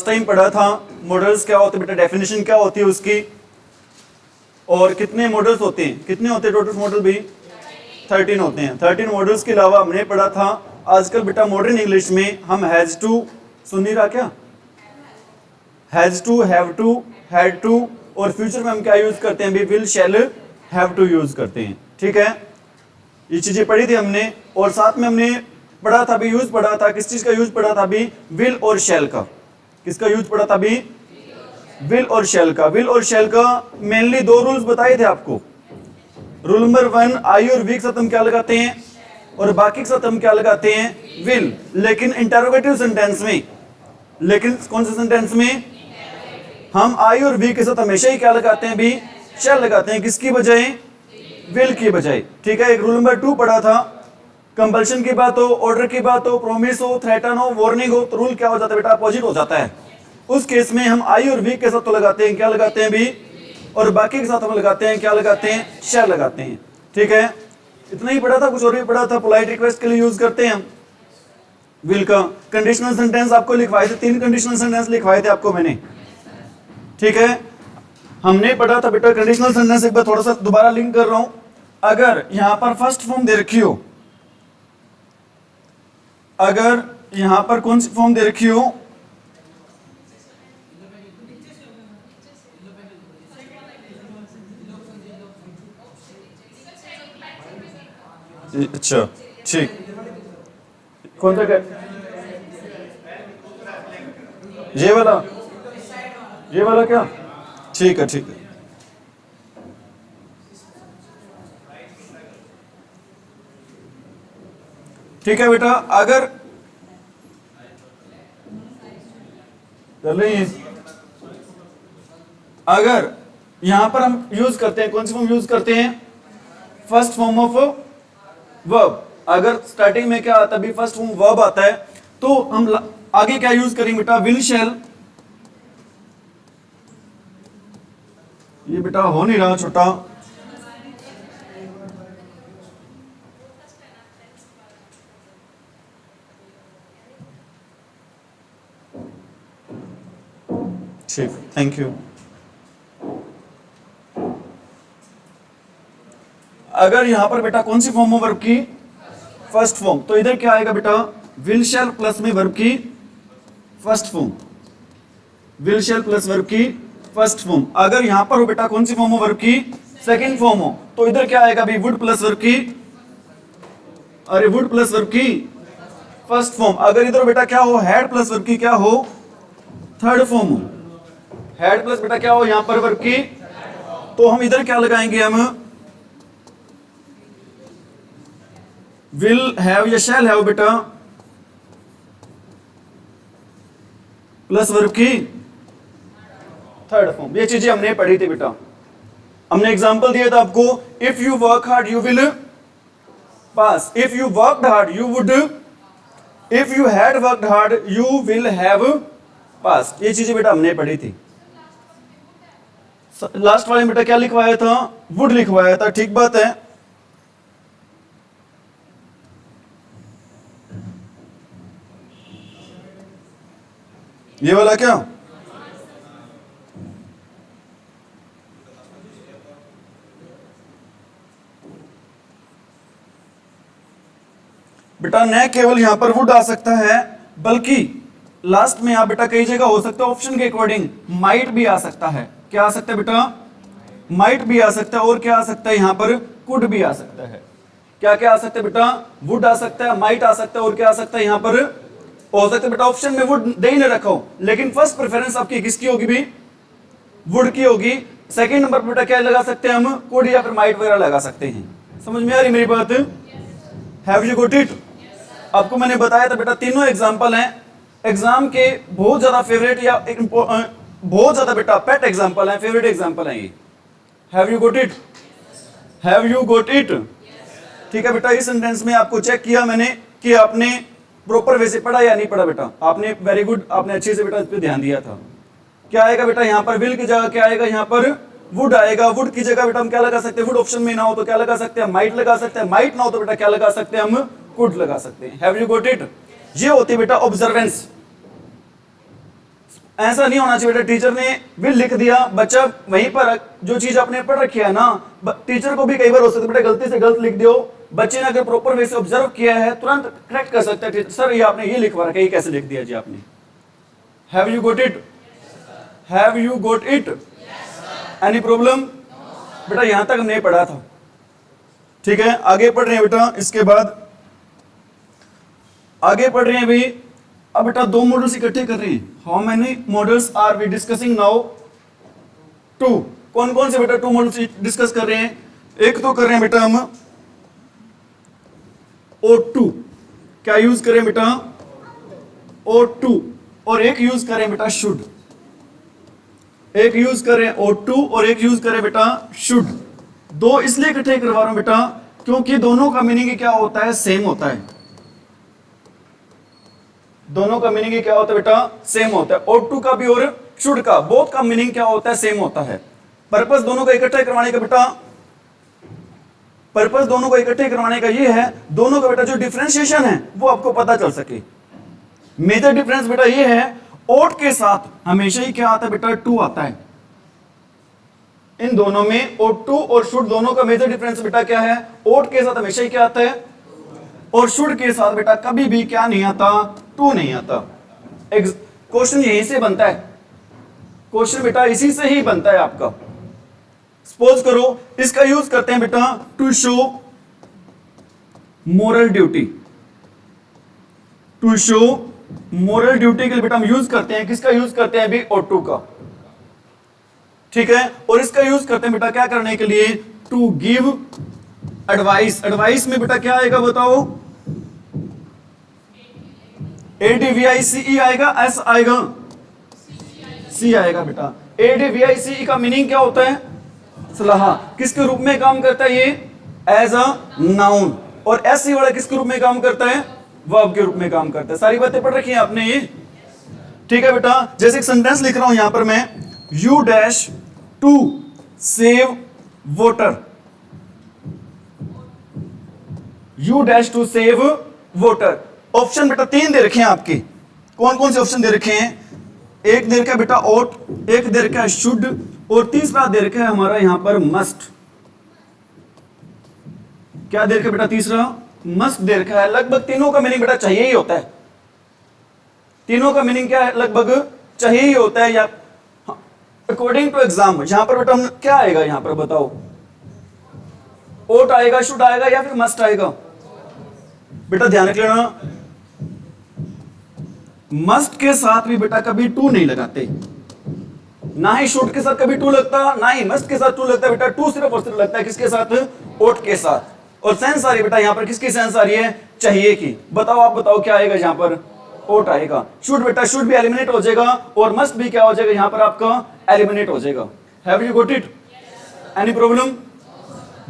Time पढ़ा था models क्या होते हैं बेटा, डेफिनेशन क्या होती है उसकी, और कितने मॉडल्स होते हैं, कितने होते हैं टोटल मॉडल भी 13 होते हैं। 13 मॉडल्स के अलावा हमने पढ़ा था आजकल बेटा मॉडर्न इंग्लिश में हम हैज टू, सुन नहीं रहा क्या, has to, have to, had to, और फ्यूचर में हम क्या यूज करते हैं, will, shall, have to use करते हैं। ठीक है, ये चीजें पढ़ी थी हमने, और साथ में हमने पढ़ा था भी, यूज पढ़ा था, किस चीज का यूज पढ़ा था भी, विल और शैल का। किसका यूज पढ़ा था भी, विल और शैल का। विल और शैल का मेनली 2 रूल्स बताए थे आपको। रूल नंबर 1, आई और वी के साथ हम क्या लगाते हैं, और बाकी के साथ हम क्या लगाते हैं, विल। लेकिन इंटरोगेटिव सेंटेंस में, लेकिन कौन से सेंटेंस में, हम आई और वी के साथ हमेशा ही क्या लगाते हैं भी, शैल लगाते हैं। किसकी बजाय, विल की बजाय। ठीक है, एक रूल नंबर 2 पढ़ा था, कंपल्शन की बात हो, ऑर्डर की बात हो, प्रॉमिस हो, थ्रेटन हो, वार्निंग हो, तो रूल क्या हो जाता है बेटा, अपोजिट हो जाता है। उस केस में हम आई और वी के साथ तो लगाते हैं, क्या लगाते हैं भी, और बाकी के साथ हम लगाते हैं, क्या लगाते हैं, शैल लगाते हैं। ठीक है, इतना ही पढ़ा था, कुछ और भी पढ़ा था। पोलाइट रिक्वेस्ट के लिए यूज करते हैं हम विल का। कंडीशनल सेंटेंस आपको लिखवाए थे, 3 कंडीशनल सेंटेंस लिखवाए थे आपको मैंने। ठीक है, हमने पढ़ा था बेटा कंडीशनल सेंटेंस, एक बार थोड़ा सा दोबारा लिंक कर रहा हूं। अगर यहां पर फर्स्ट फॉर्म दे रखी हो, अगर यहां पर कौन सी फॉर्म दे रखी हो, अच्छा ठीक, कौन सा क्या, ये वाला, ये वाला क्या, ठीक है, ठीक है। ठीक है बेटा, अगर अगर यहां पर हम यूज करते हैं, कौन सी फॉर्म यूज करते हैं, फर्स्ट फॉर्म ऑफ वर्ब। अगर स्टार्टिंग में क्या आता है, फर्स्ट फॉर्म वर्ब आता है, तो हम आगे क्या यूज करेंगे बेटा, विल, शैल। ये बेटा हो नहीं रहा छोटा, ठीक, थैंक यू। अगर यहां पर बेटा कौन सी फॉर्म हो वर्ब की, फर्स्ट फॉर्म, तो इधर क्या आएगा बेटा, विल, शैल प्लस में वर्ब की first form, will, shell plus verb की फर्स्ट फॉर्म। अगर यहां पर हो बेटा कौन सी फॉर्म हो वर्ब की, सेकंड फॉर्म हो, तो इधर क्या आएगा भी, वुड प्लस वर्ब की, अरे वुड प्लस वर्ब की फर्स्ट फॉर्म। अगर इधर बेटा क्या हो, हैड प्लस वर्ब की क्या हो, थर्ड फॉर्म हो। हैड प्लस बेटा क्या हो यहां पर वर्ब की, तो हम इधर क्या लगाएंगे, हम विल हैव या शैल हैव बेटा प्लस वर्ब की थर्ड फॉर्म। ये चीजें हमने पढ़ी थी बेटा, हमने एग्जांपल दिया था आपको, if you work hard you will pass, if you worked hard you would, if you had worked hard you will have pass. ये चीजें बेटा हमने पढ़ी थी। लास्ट वाले में बेटा क्या लिखवाया था, वुड लिखवाया था, ठीक बात है। ये वाला क्या, बेटा न केवल यहां पर वुड आ सकता है, बल्कि लास्ट में यहां बेटा कई जगह हो सकता है ऑप्शन के अकॉर्डिंग माइट भी आ सकता है। क्या आ सकता है बेटा, माइट भी आ सकता है, और क्या आ सकता है यहां पर, कुड भी आ सकता है। क्या क्या आ सकता है बेटा, वुड आ सकता है, माइट आ सकता है, और क्या आ सकता है यहां पर, हो सकता है बेटा ऑप्शन में वुड दे ही ना रखा हो, लेकिन फर्स्ट प्रेफरेंस आपकी किसकी होगी भी, वुड की होगी। सेकंड नंबर पर बेटा क्या लगा सकते हैं हम, कुड या फिर माइट वगैरह लगा सकते हैं। समझ में आ रही मेरी बात, हैव यू गॉट इट। आपको मैंने बताया था बेटा तीनों एग्जांपल हैं, एग्जाम के बहुत ज्यादा फेवरेट या बहुत ज्यादा बेटा पेट एग्जांपल हैं, फेवरेट एग्जांपल हैं ये। Have you got it, have you got it. ठीक है बेटा, इस सेंटेंस में आपको चेक किया मैंने कि आपने प्रॉपर वे से पढ़ा या नहीं पढ़ा बेटा, आपने वेरी गुड, आपने अच्छे से बेटा इस पे ध्यान दिया था। क्या आएगा बेटा यहाँ पर, विल की जगह क्या आएगा, यहाँ पर वुड आएगा। वुड की जगह बेटा हम क्या लगा सकते हैं, वुड ऑप्शन में ना हो तो क्या लगा सकते हैं, माइट लगा सकते हैं, माइट ना हो तो बेटा क्या लगा सकते हैं, हम कुड लगा सकते हैं। Have you got it. ये होती है बेटा ऑब्जर्वेंस। ऐसा नहीं होना चाहिए बेटा टीचर ने भी लिख दिया, बच्चा वहीं पर जो चीज आपने पढ़ रखी है ना, टीचर को भी कई बार हो सकता है बेटा गलती से गलत लिख दियो, बच्चे ने अगर प्रॉपर वे से ऑब्जर्व किया है तुरंत करेक्ट कर सकता है, सर ये आपने ये लिखवा रखा है, ये कैसे लिख दिया जी आपने। Have you got it? Have you got it? Any problem? बेटा यहां तक हमने पढ़ा था, ठीक है। आगे पढ़ रहे हैं बेटा, इसके बाद आगे पढ़ रहे हैं भाई। अब बेटा दो मॉडल्स इकट्ठे कर रहे हैं। How many models are we discussing now? Two. कौन कौन से बेटा टू मॉडल्स डिस्कस कर रहे हैं? एक तो कर रहे हैं बेटा हम O2, क्या यूज करें बेटा? O2। और एक यूज करें बेटा शुड। एक यूज करें O2 और एक यूज करें बेटा शुड। दो इसलिए इकट्ठे करवा रहा हूं बेटा क्योंकि दोनों का मीनिंग क्या होता है? सेम होता है। दोनों का मीनिंग क्या होता है बेटा? सेम होता है। O2 का भी और शुड का, बोथ का मीनिंग क्या होता है? सेम होता है। पर्पस दोनों का इकट्ठे करवाने का बेटा, पर्पस दोनों को इकट्ठे करवाने का ये है, दोनों का बेटा जो डिफरेंशिएशन है वो आपको पता चल सके। मेजर डिफरेंस बेटा ये है, ओट के साथ हमेशा ही क्या आता है बेटा? टू आता है। इन दोनों में O2 और शुड दोनों का मेजर डिफरेंस बेटा क्या है? ओट के साथ हमेशा ही क्या आता है? और शुड के साथ बेटा कभी भी क्या नहीं आता? टू नहीं आता। क्वेश्चन यहीं से बनता है, क्वेश्चन बेटा इसी से ही बनता है आपका। सपोज करो इसका यूज करते हैं बेटा to show moral duty. To show moral duty के लिए बेटा हम यूज करते हैं, किसका यूज करते हैं अभी? O2 का, ठीक है। और इसका यूज करते हैं बेटा क्या करने के लिए? To give advice. एडवाइस में बेटा क्या आएगा बताओ? ADVICE आएगा, S आएगा, C आएगा बेटा। ADVICE का मीनिंग क्या होता है? सलाह। किसके रूप में काम करता है ये? As a noun. और SC वाला किसके रूप में काम करता है? वर्ब के रूप में काम करता है। सारी बातें पढ़ रखी हैं आपने ये, ठीक है बेटा। जैसे एक सेंटेंस लिख रहा हूं यहां पर मैं, you dash to save water. You dash to save water. Option बेटा तीन दे रखे हैं आपके। कौन कौन से ऑप्शन दे रखे हैं? एक दे रखा है बेटा ओट, एक दे रखा है शुड, और तीसरा दे रखा है हमारा यहां पर मस्ट। क्या दे रखा है बेटा? तीसरा मस्ट दे रखा है। लगभग तीनों का मीनिंग बेटा चाहिए ही होता है। तीनों का मीनिंग क्या है? लगभग चाहिए ही होता है। या अकॉर्डिंग टू एग्जाम यहां पर बेटा हम क्या आएगा यहां पर बताओ? ओट आएगा, शुड आएगा, या फिर मस्ट आएगा? बेटा ध्यान रख लेना, मस्ट के साथ भी बेटा कभी टू नहीं लगाते, ना ही शुड के साथ कभी टू लगता, ना ही मस्ट के साथ टू लगता। बेटा टू सिर्फ और सिर्फ लगता है किसके साथ? ओट के साथ। और सेंस आ रही है बेटा यहां पर किसकी सेंस आ रही है? चाहिए की। बताओ, आप बताओ क्या आएगा यहां पर? ओट आएगा। शुड बेटा शुड भी एलिमिनेट हो जाएगा, और मस्ट भी क्या हो जाएगा यहां पर आपका? एलिमिनेट हो जाएगा। Have you got it? Any problem?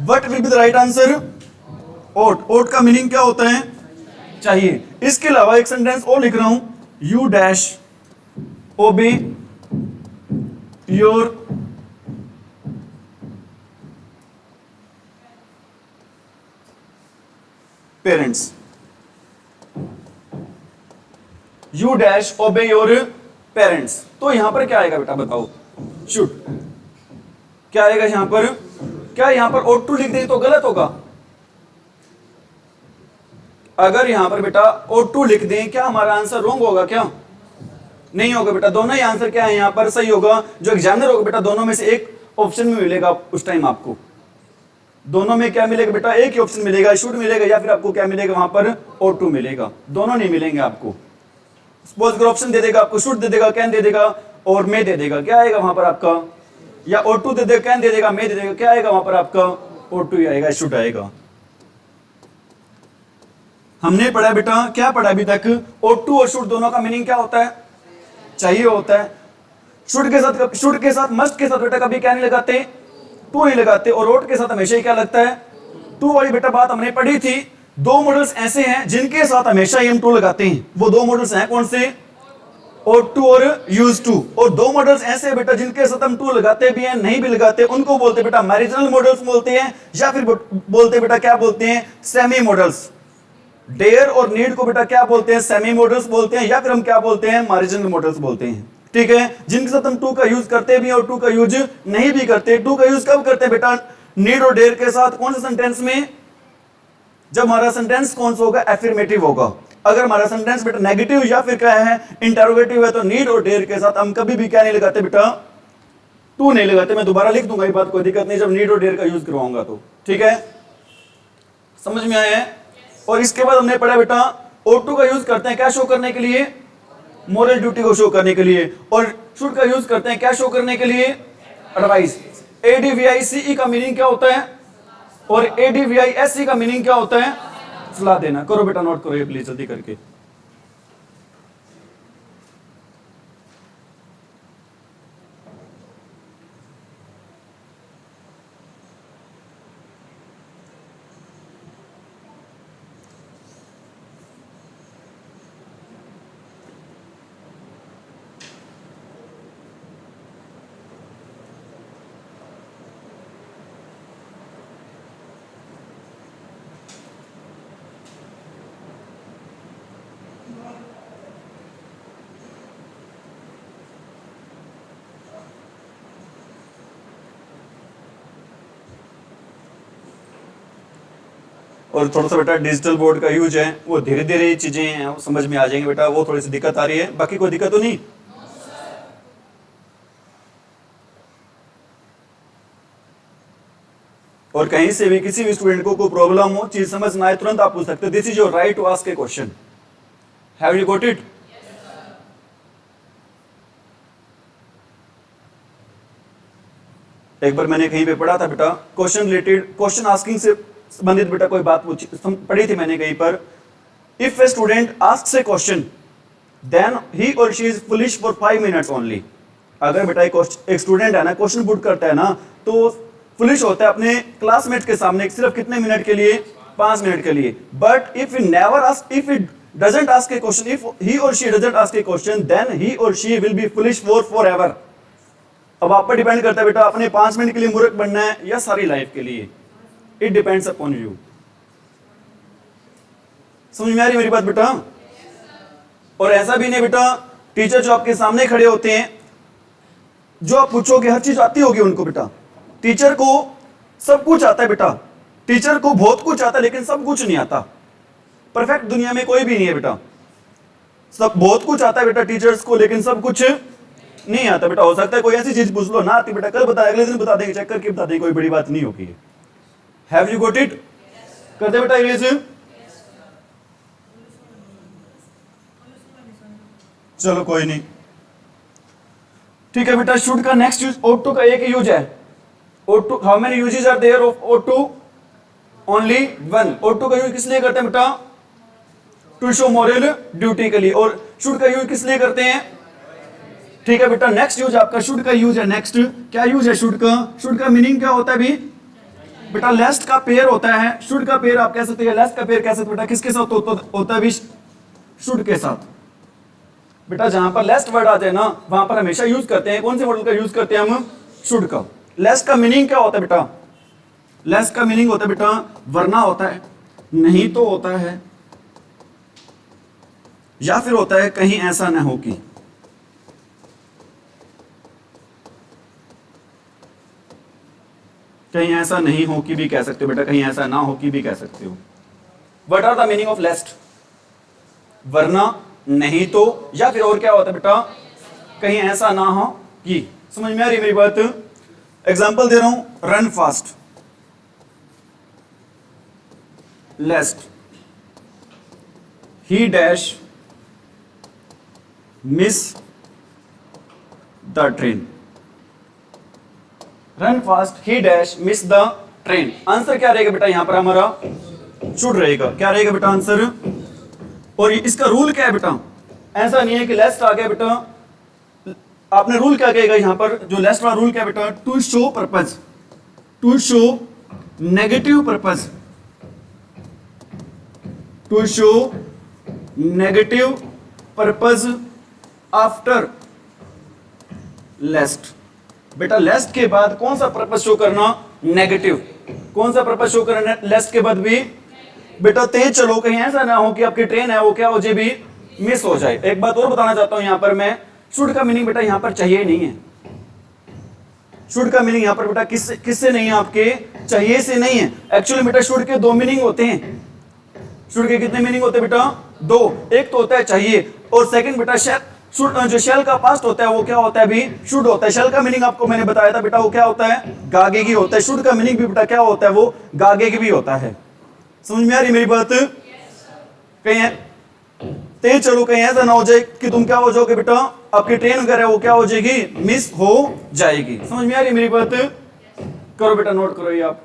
What will be the right answer? Ought. Ought का मीनिंग क्या होता है? चाहिए। इसके अलावा एक सेंटेंस और लिख रहा हूं, यू डैश ओबे योर पेरेंट्स। यू डैश ओबे योर पेरेंट्स। तो यहां पर क्या आएगा बेटा बताओ? शुड। क्या आएगा यहां पर? क्या यहां पर O2 लिख दें तो गलत होगा? अगर यहां पर बेटा O2 लिख दें, क्या हमारा आंसर रॉन्ग होगा? क्या नहीं होगा बेटा। दोनों ही आंसर क्या है यहां पर? सही होगा। जो एग्जामिनर होगा बेटा दोनों में से एक ऑप्शन में मिलेगा उस टाइम आपको। दोनों में क्या मिलेगा बेटा? एक ही ऑप्शन मिलेगा, शुड मिलेगा या फिर आपको क्या मिलेगा वहां पर? O2 मिलेगा। दोनों नहीं मिलेंगे आपको। सपोज अगर ऑप्शन दे देगा आपको, शुड दे देगा, कैन दे देगा और मे दे देगा, क्या आएगा वहां पर आपका? या O2 दे देगा, कैन दे देगा, मे दे देगा, क्या आएगा वहां पर आपका? O2 ही आएगा, शुड आएगा। हमने पढ़ा बेटा, क्या पढ़ा अभी तक? O2 और शुड दोनों का मीनिंग क्या होता है? चाहिए होता है। शुड के साथ मस्ट के साथ बेटा कभी क्या नहीं लगाते? टू नहीं लगाते। और ओट के साथ हमेशा ही क्या लगता है? टू वाली बेटा बात हमने पढ़ी थी। दो मॉडल्स ऐसे हैं जिनके साथ हमेशा ही हम टू लगाते हैं। वो दो मॉडल्स हैं कौन से? O2 और यूज टू। और दो मॉडल्स ऐसे बेटा जिनके साथ हम टू लगाते भी हैं, नहीं भी लगाते, उनको बोलते बेटा मैरिजनल मॉडल्स बोलते हैं, या फिर बोलते बेटा क्या बोलते हैं? Semi models. डेयर और नीड को बेटा क्या बोलते हैं? सेमी मॉडल्स बोलते हैं, या फिर हम क्या बोलते हैं? मार्जिनल मॉडल्स बोलते हैं। ठीक है, जिनके साथ हम टू का यूज करते भी और टू का यूज नहीं भी करते। टू का यूज कब करते हैं बेटा? नीड और डेयर के साथ। कौन से सेंटेंस में? जब हमारा सेंटेंस कौन सा होगा? एफर्मेटिव होगा। अगर हमारा सेंटेंस बेटा नेगेटिव या फिर क्या है, इंटरोगेटिव है, तो नीड और डेयर के साथ हम कभी भी क्या नहीं लगाते बेटा? टू नहीं लगाते। मैं दोबारा लिख दूंगा, ये बात कोई दिक्कत नहीं, जब नीड और डेयर का यूज करवाऊंगा तो। ठीक है, समझ में आया है? और इसके बाद हमने पढ़ा बेटा और टू का यूज करते हैं क्या शो करने के लिए? मोरल ड्यूटी को शो करने के लिए। और शुड का यूज करते हैं क्या शो करने के लिए? एडवाइस। ADVICE का मीनिंग क्या होता है? और ADVISE का मीनिंग क्या होता है? सलाह देना। करो बेटा, नोट करो ये प्लीज जल्दी करके। और थोड़ा सा बेटा डिजिटल बोर्ड का यूज है, वो धीरे धीरे चीजें हैं वो समझ में आ जाएंगे बेटा, वो थोड़ी सी दिक्कत आ रही है, बाकी कोई दिक्कत तो नहीं। और कहीं से भी किसी भी स्टूडेंट को कोई प्रॉब्लम हो, चीज समझ ना आए, तुरंत आप पूछ सकते हो। This is your right to ask a question. Have you got it? एक बार मैंने कहीं पे पढ़ा था बेटा, क्वेश्चन रिलेटेड, क्वेश्चन आस्किंग से संबंधित बेटा कोई बात पढ़ी थी मैंने कहीं पर। If a student asks a question then he और she is foolish for 5 minutes only. अगर बेटा एक स्टूडेंट है ना, क्वेश्चन पुट करता है ना, तो फुलिश होता है अपने क्लासमेट के सामने सिर्फ कितने मिनट के लिए? 5 मिनट के लिए। But if he never ask, if he doesn't ask a question, if he or she doesn't ask a question, then he or she will be foolish for forever। अब आप पर डिपेंड करता है बेटा, अपने 5 मिनट के लिए मूर्ख बनना है या सारी लाइफ के लिए। It depends upon you. समझ में आ रही मेरी बात बेटा? और ऐसा भी नहीं बेटा, टीचर जो आपके सामने खड़े होते हैं, जो आप पूछोगे हर चीज आती होगी उनको बेटा। टीचर को सब कुछ आता है बेटा, टीचर को बहुत कुछ आता है लेकिन सब कुछ नहीं आता। परफेक्ट दुनिया में कोई भी नहीं है बेटा। सब बहुत कुछ आता है बेटा टीचर्स को, लेकिन सब कुछ नहीं आता बेटा। हो सकता है कोई ऐसी चीज पूछ लो ना आती बेटा, कल बता, अगले दिन बता देंगे, चेक करके बता देंगे, कोई बड़ी बात नहीं होगी। Have you got it? करते बेटा इंग्लिश? चलो कोई नहीं, ठीक है बेटा। शुड का नेक्स्ट यूज, ought to का एक ही यूज है। ought to, how many uses are there of ought to? Only one. ought to का यूज किस लिए करते हैं बेटा? टू शो मोरल ड्यूटी के लिए। और शुड का यूज किस लिए करते हैं? ठीक है बेटा, नेक्स्ट यूज आपका शुड का यूज है। नेक्स्ट क्या यूज है शुड का? शुड का मीनिंग क्या होता है भी बेटा? लेस्ट का पेयर होता है। शुड का पेयर आप कह सकते हैं, लेस्ट का पेयर कह सकते हैं बेटा। किसके साथ होता है भी? शुड के साथ बेटा। जहां पर लेस्ट वर्ड आ जाए ना, वहां पर हमेशा यूज करते हैं, कौन से मॉडल का यूज करते हैं हम? शुड का। लेस्ट का मीनिंग क्या होता है बेटा? लेस्ट का मीनिंग होता है बेटा वरना होता है, नहीं तो होता है, या फिर होता है कहीं ऐसा ना हो कि। कहीं ऐसा नहीं हो कि भी कह सकते हो बेटा, कहीं ऐसा ना हो कि भी कह सकते हो। What are the meaning of lest? वरना, नहीं तो, या फिर और क्या होता है बेटा? कहीं ऐसा ना हो कि। समझ में आ रही मेरी बात? एग्जांपल दे रहा हूं, run fast, lest, he dash miss the train. Run fast, he dash miss the train. Answer क्या रहेगा बेटा यहां पर हमारा? शुड रहेगा। क्या रहेगा बेटा आंसर? और इसका रूल क्या है बेटा? ऐसा नहीं है कि लेस्ट आ गया बेटा, आपने रूल क्या कहेगा यहां पर? जो लेस्ट वाला रूल क्या है बेटा? To show purpose, to show negative purpose, to show negative purpose after lest. बेटा लेस्ट के बाद कौन सा पर्पज शो करना? नेगेटिव। कौन सा पर्पज शो करना लेस्ट के बाद भी? बेटा तेज चलो, कहीं ऐसा ना हो कि आपकी ट्रेन है वो क्या हो जाए भी मिस हो जाए। एक बात और बताना चाहता हूं यहां पर मैं, शुड का मीनिंग बेटा यहाँ पर चाहिए नहीं है। शुड का मीनिंग यहाँ पर बेटा किससे नहीं है, आपके चाहिए से नहीं है। एक्चुअली बेटा शुड के दो मीनिंग होते हैं। शुड के कितने मीनिंग होते हैं बेटा? दो। एक तो होता है चाहिए, और सेकंड बेटा जो शेल का पास्ट होता है वो क्या होता है भी? शुड होता है। शेल का मीनिंग आपको मैंने बताया था बेटा, वो क्या होता है? गागेगी होता है। शुड का मीनिंग भी बेटा क्या होता है? वो गागेगी भी होता है। समझ में आ रही मेरी बात? कहीं है तेज चलो, कहीं ऐसा ना हो जाए कि तुम क्या हो जाओगे बेटा, आपकी ट्रेन वगैरह वो क्या हो जाएगी? मिस हो जाएगी। समझ में आ रही मेरी बात? करो बेटा, नोट करो ये आप।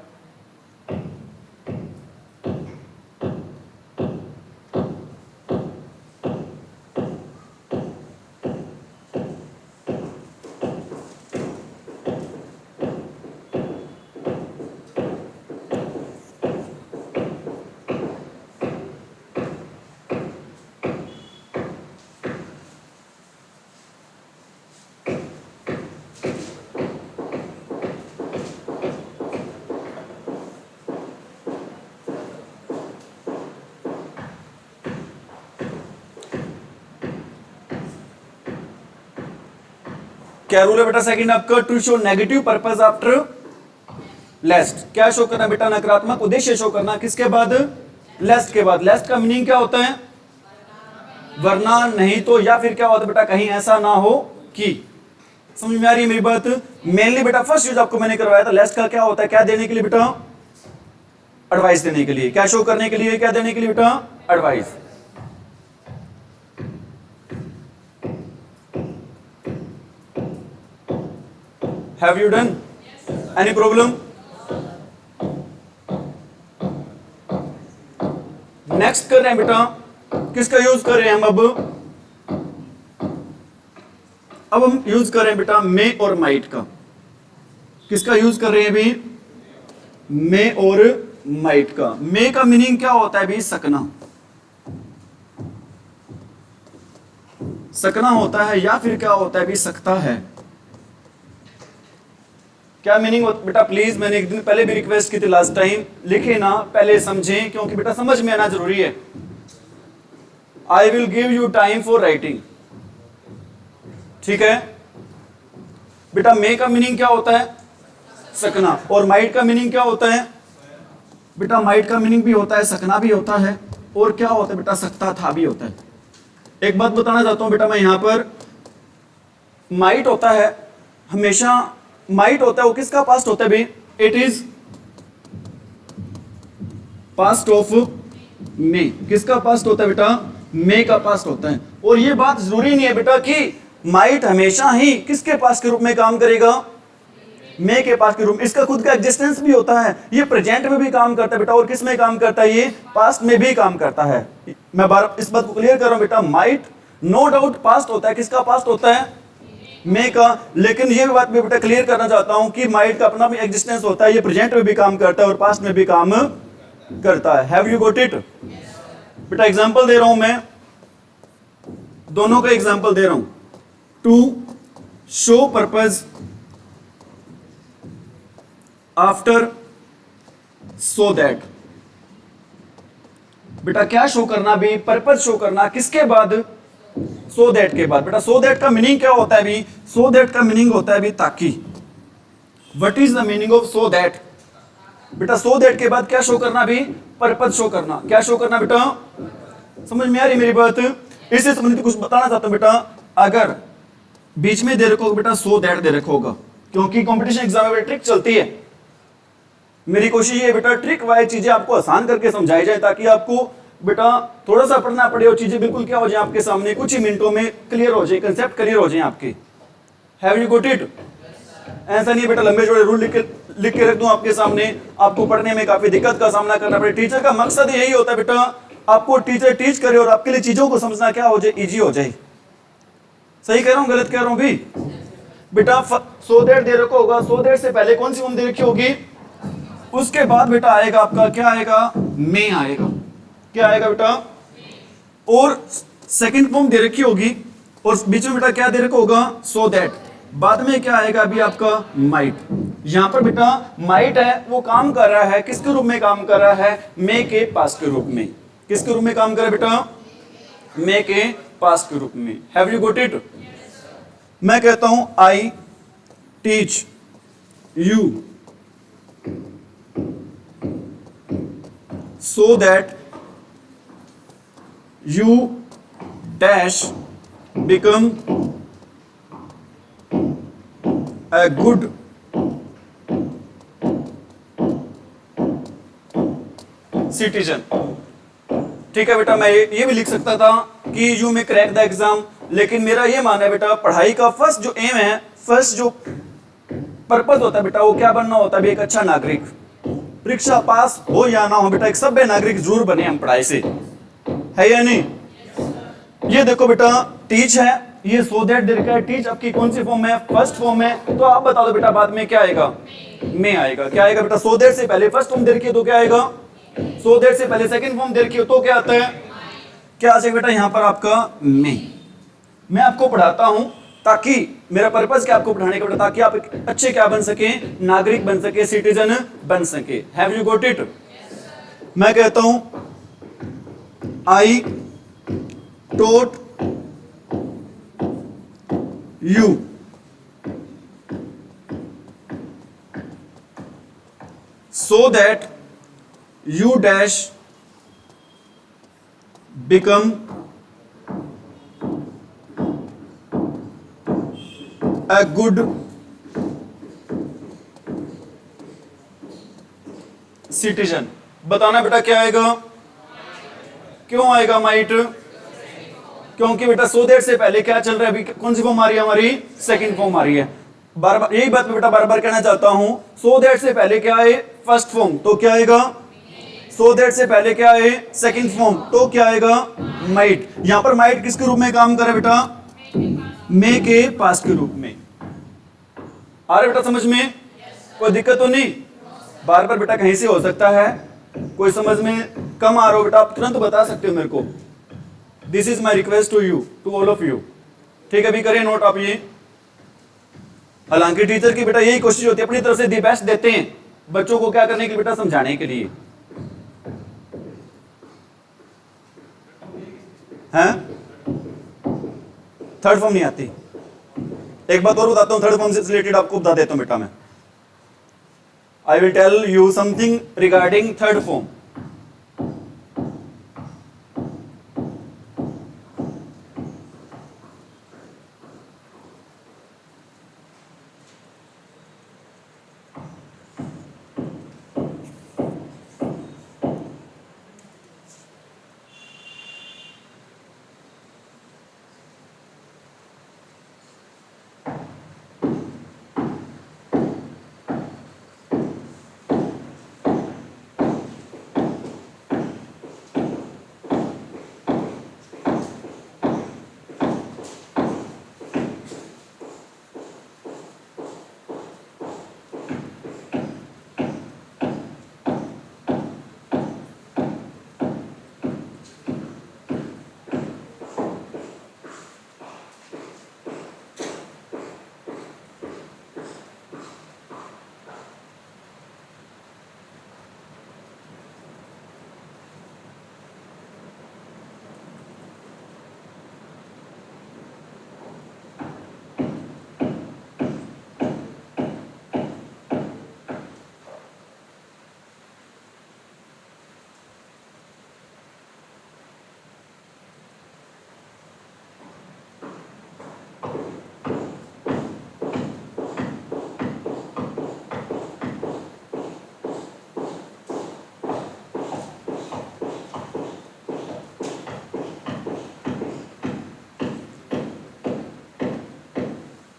क्या रूल है बेटा सेकंड आपका? To show negative purpose after lest. क्या शो करना बेटा? नकारात्मक उद्देश्य शो करना। किसके बाद? लेस्ट के बाद। लेस्ट का मीनिंग क्या होता है? वरना, नहीं तो, या फिर क्या होता है बेटा? कहीं ऐसा ना हो कि। समझ में आ रही है मेरी बात? मेनली बेटा फर्स्ट यूज आपको मैंने करवाया था। लेस्ट का क्या होता है? क्या देने के लिए बेटा? एडवाइस देने के लिए। क्या शो करने के लिए? क्या देने के लिए बेटा? Advice. Have you done? Any problem? Next कर रहे हैं बेटा, किसका यूज कर रहे हैं हम? अब हम यूज कर रहे हैं बेटा मे और माइट का। किसका यूज कर रहे हैं अभी? मे और माइट का। मे का मीनिंग क्या होता है भी? सकना। सकना होता है, या फिर क्या होता है भी? सकता है। क्या मीनिंग बेटा? प्लीज, मैंने एक दिन पहले भी रिक्वेस्ट की थी लास्ट टाइम, लिखे ना, पहले समझें, क्योंकि बेटा समझ में आना जरूरी है। I will give you time for writing, ठीक है बेटा? मे का मीनिंग क्या होता है? सकना। और माइट का मीनिंग क्या होता है बेटा? माइट का मीनिंग भी होता है, सकना भी होता है, और क्या होता है बेटा? सकता था भी होता है। एक बात बताना चाहता हूं बेटा मैं यहां पर, माइट होता है हमेशा, माइट होता है वो किसका पास्ट होता है भी? It is past of May. किसका पास्ट होता है बेटा? मे का पास्ट होता है। और ये बात जरूरी नहीं है बेटा कि माइट हमेशा ही किसके पास के रूप में काम करेगा? मे के पास के रूप में। इसका खुद का एग्जिस्टेंस भी होता है। ये प्रेजेंट में भी काम करता है बेटा, और किस में काम करता है? ये पास्ट में भी काम करता है। मैं बार इस बात को क्लियर कर रहा हूं बेटा, माइट नो डाउट पास्ट होता है। किसका पास्ट होता है? मे का। लेकिन ये बात भी बेटा क्लियर करना चाहता हूं कि माइट का अपना भी एग्जिस्टेंस होता है। ये प्रेजेंट में भी काम करता है और पास्ट में भी काम करता है। हैव यू गॉट इट बेटा? एग्जांपल दे रहा हूं मैं, दोनों का एग्जांपल दे रहा हूं। To show purpose after so that. बेटा क्या शो करना भी? पर्पस शो करना। किसके बाद? सो दैट के बाद। बेटा सो दैट का मीनिंग क्या होता है भी? सो दैट का मीनिंग होता है भी ताकि। What is the meaning of so that? बेटा सो दैट के बाद क्या शो करना भी? पर्पस शो करना। क्या शो करना बेटा? समझ में आ रही मेरी बात? इससे संबंधित कुछ बताना चाहता हूं बेटा। अगर बीच में दे रखोगे बेटा सो दैट दे रखोगा, क्योंकि कंपटीशन एग्जाम में ट्रिक चलती है। मेरी कोशिश ये बेटा ट्रिक वाइज चीजें आपको आसान करके समझाई जाए, ताकि आपको बेटा थोड़ा सा पढ़ना पड़े और चीजें बिल्कुल क्या हो जाए आपके सामने, कुछ ही मिनटों में क्लियर हो जाए, कंसेप्ट क्लियर हो जाए आपके। Have you got it? ऐसा नहीं बेटा लंबे चौड़े रूल लिख के रख दूं आपके सामने, आपको पढ़ने में काफी दिक्कत का सामना करना पड़े। टीचर का मकसद यही होता है बेटा, आपको टीचर टीच करे और आपके लिए चीजों को समझना क्या हो जाए? इजी हो जाए। सही कह रहा हूं गलत कह रहा हूं भी? बेटा सो दैट दे रखा होगा, सो दैट से पहले कौन सी फॉर्म दे रखी होगी? उसके बाद बेटा आएगा आपका क्या आएगा? मे आएगा। क्या आएगा बेटा? और सेकंड फॉर्म दे रखी होगी, और बीच में बेटा क्या दे रखा होगा? So that. बाद में क्या आएगा अभी आपका? माइट। यहां पर बेटा माइट है, वो काम कर रहा है, किसके रूप में काम कर रहा है? मे के पास के रूप में। किसके रूप में काम कर रहा है बेटा? मे के पास के रूप में। Have you got it? मैं कहता हूं I teach you so that you dash become a good citizen। ठीक है बेटा, मैं ये भी लिख सकता था कि यू में क्रैक द एग्जाम, लेकिन मेरा ये मानना है बेटा पढ़ाई का फर्स्ट जो एम है, फर्स्ट जो पर्पस होता है बेटा, वो क्या बनना होता है? एक अच्छा नागरिक। परीक्षा पास हो या ना हो बेटा, एक सभ्य नागरिक जरूर बने हम पढ़ाई से, है या नहीं? ये देखो बेटा टीच है, ये सो दैट दे रखा है। टीच आपकी कौन सी फॉर्म है? फर्स्ट फॉर्म है। तो आप बता दो बेटा बाद में क्या आएगा? में आएगा। क्या आएगा बेटा? सो दैट से पहले फर्स्ट फॉर्म दे रखी है तो क्या आएगा? सो दैट से पहले सेकंड फॉर्म दे रखी है तो क्या आता है? क्या आ जाएगा बेटा यहां पर आपका में। मैं आपको पढ़ाता हूं ताकि मेरा पर्पस क्या आपको पढ़ाने का बेटा, ताकि आप एक अच्छे क्या बन सके? नागरिक बन सके, सिटीजन बन सके। Have you got it? मैं कहता हूं आई टोट you so that you dash become a good citizen। बताना बेटा क्या आएगा? क्यों आएगा माइट? क्योंकि बेटा सो दैट से पहले क्या चल रहा है? अभी कौन सी फॉर्म आ रही है हमारी? सेकंड फॉर्म आ रही है। बार बार यही बात मैं बेटा बार बार कहना चाहता हूं, सो दैट से पहले क्या है? फर्स्ट फॉर्म, तो क्या आएगा? सो दैट से पहले क्या है? सेकंड फॉर्म, तो क्या आएगा? माइट। यहां पर माइट किसके रूप में काम करे बेटा? मे के पास के रूप में। आ रहा बेटा समझ में? कोई दिक्कत तो नहीं? बार बार बेटा कहीं से हो सकता है, कोई समझ में कम आ रहा हो बेटा आप तुरंत बता सकते हो मेरे को। This is my request to you, to all of you. ठीक है, अभी करें नोट आप ये। हालांकि टीचर की बेटा यही कोशिश होती है, अपनी तरफ से दी बेस्ट देते हैं बच्चों को क्या करने के लिए बेटा? समझाने के लिए। हैं? थर्ड फॉर्म नहीं आती। एक बात और बताता हूं, थर्ड फॉर्म से रिलेटेड आपको बता देता हूं बेटा मैं। I will tell you something regarding third form.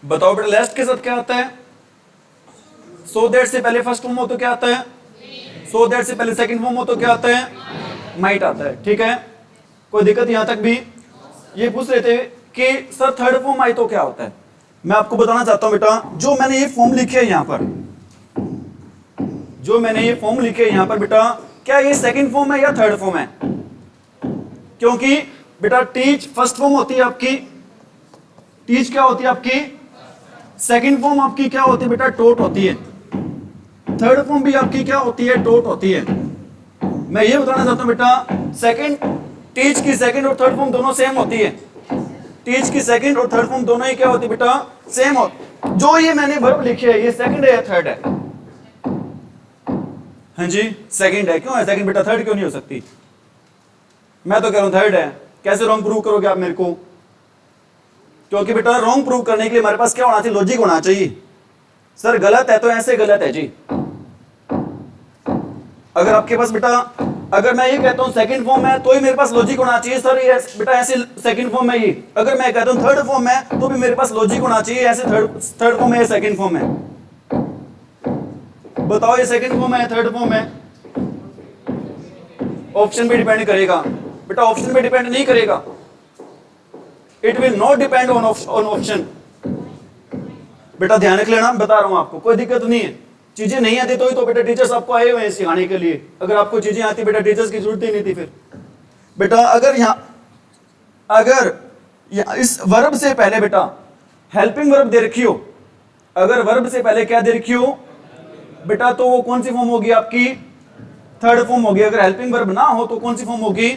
बताओ बेटा लास्ट के साथ क्या आता है? सो दैट से पहले फर्स्ट फॉर्म हो तो क्या आता है? सो दैट से पहले सेकंड फॉर्म हो तो क्या आता है? माइट आता है। ठीक है, कोई दिक्कत यहां तक भी? ये पूछ रहे थे कि सर थर्ड फॉर्म आई तो क्या होता है? मैं आपको बताना चाहता हूं बेटा, जो मैंने ये फॉर्म लिखे है यहां पर, जो मैंने ये फॉर्म लिखे यहां पर बेटा, क्या ये सेकंड फॉर्म है या थर्ड फॉर्म है? क्योंकि बेटा टीच फर्स्ट फॉर्म होती है आपकी, टीच क्या होती है आपकी? सेकंड फॉर्म आपकी क्या होती है बेटा? टोट होती है। थर्ड फॉर्म भी आपकी क्या होती है? टोट होती है। मैं ये बताना चाहता हूं बेटा, सेकंड टीच की सेकंड और थर्ड फॉर्म दोनों सेम होती है। टीच की सेकंड और थर्ड फॉर्म दोनों ही क्या होती है बेटा, सेम हो। जो ये मैंने वर्ब लिखे है ये सेकंड है या थर्ड है? हाँ जी सेकंड है। क्यों है सेकंड बेटा, थर्ड क्यों नहीं हो सकती? मैं तो कह रहा हूं थर्ड है। कैसे रॉन्ग प्रूव करोगे आप मेरे को? क्योंकि बेटा रॉन्ग प्रूव करने के लिए हमारे पास क्या होना चाहिए, लॉजिक होना चाहिए। सर गलत है तो ऐसे गलत है जी। अगर आपके पास बेटा, अगर मैं ये कहता हूं सेकंड फॉर्म है तो ही मेरे पास लॉजिक होना चाहिए सर ये बेटा ऐसे सेकंड फॉर्म है ये। अगर मैं कहता हूं थर्ड फॉर्म है तो भी मेरे पास लॉजिक होना चाहिए ऐसे थर्ड फॉर्म है या सेकंड फॉर्म है। बताओ ये सेकंड फॉर्म है थर्ड फॉर्म है? ऑप्शन पे डिपेंड करेगा बेटा, ऑप्शन पे डिपेंड नहीं करेगा। It will not depend on option. बेटा ध्यान रख लेना, बता रहा हूं आपको, कोई दिक्कत नहीं है। चीजें नहीं आती तो ही तो बेटा टीचर्स आपको आए हुए हैं सिखाने के लिए। अगर आपको चीजें आती बेटा टीचर्स की जरूरत ही नहीं थी फिर। बेटा अगर इस वर्ब से पहले बेटा हेल्पिंग वर्ब दे रखी हो, अगर वर्ब से पहले क्या दे रखी हो बेटा, तो वो कौन सी फॉर्म होगी आपकी, थर्ड फॉर्म होगी। अगर हेल्पिंग वर्ब ना हो तो कौन सी फॉर्म होगी,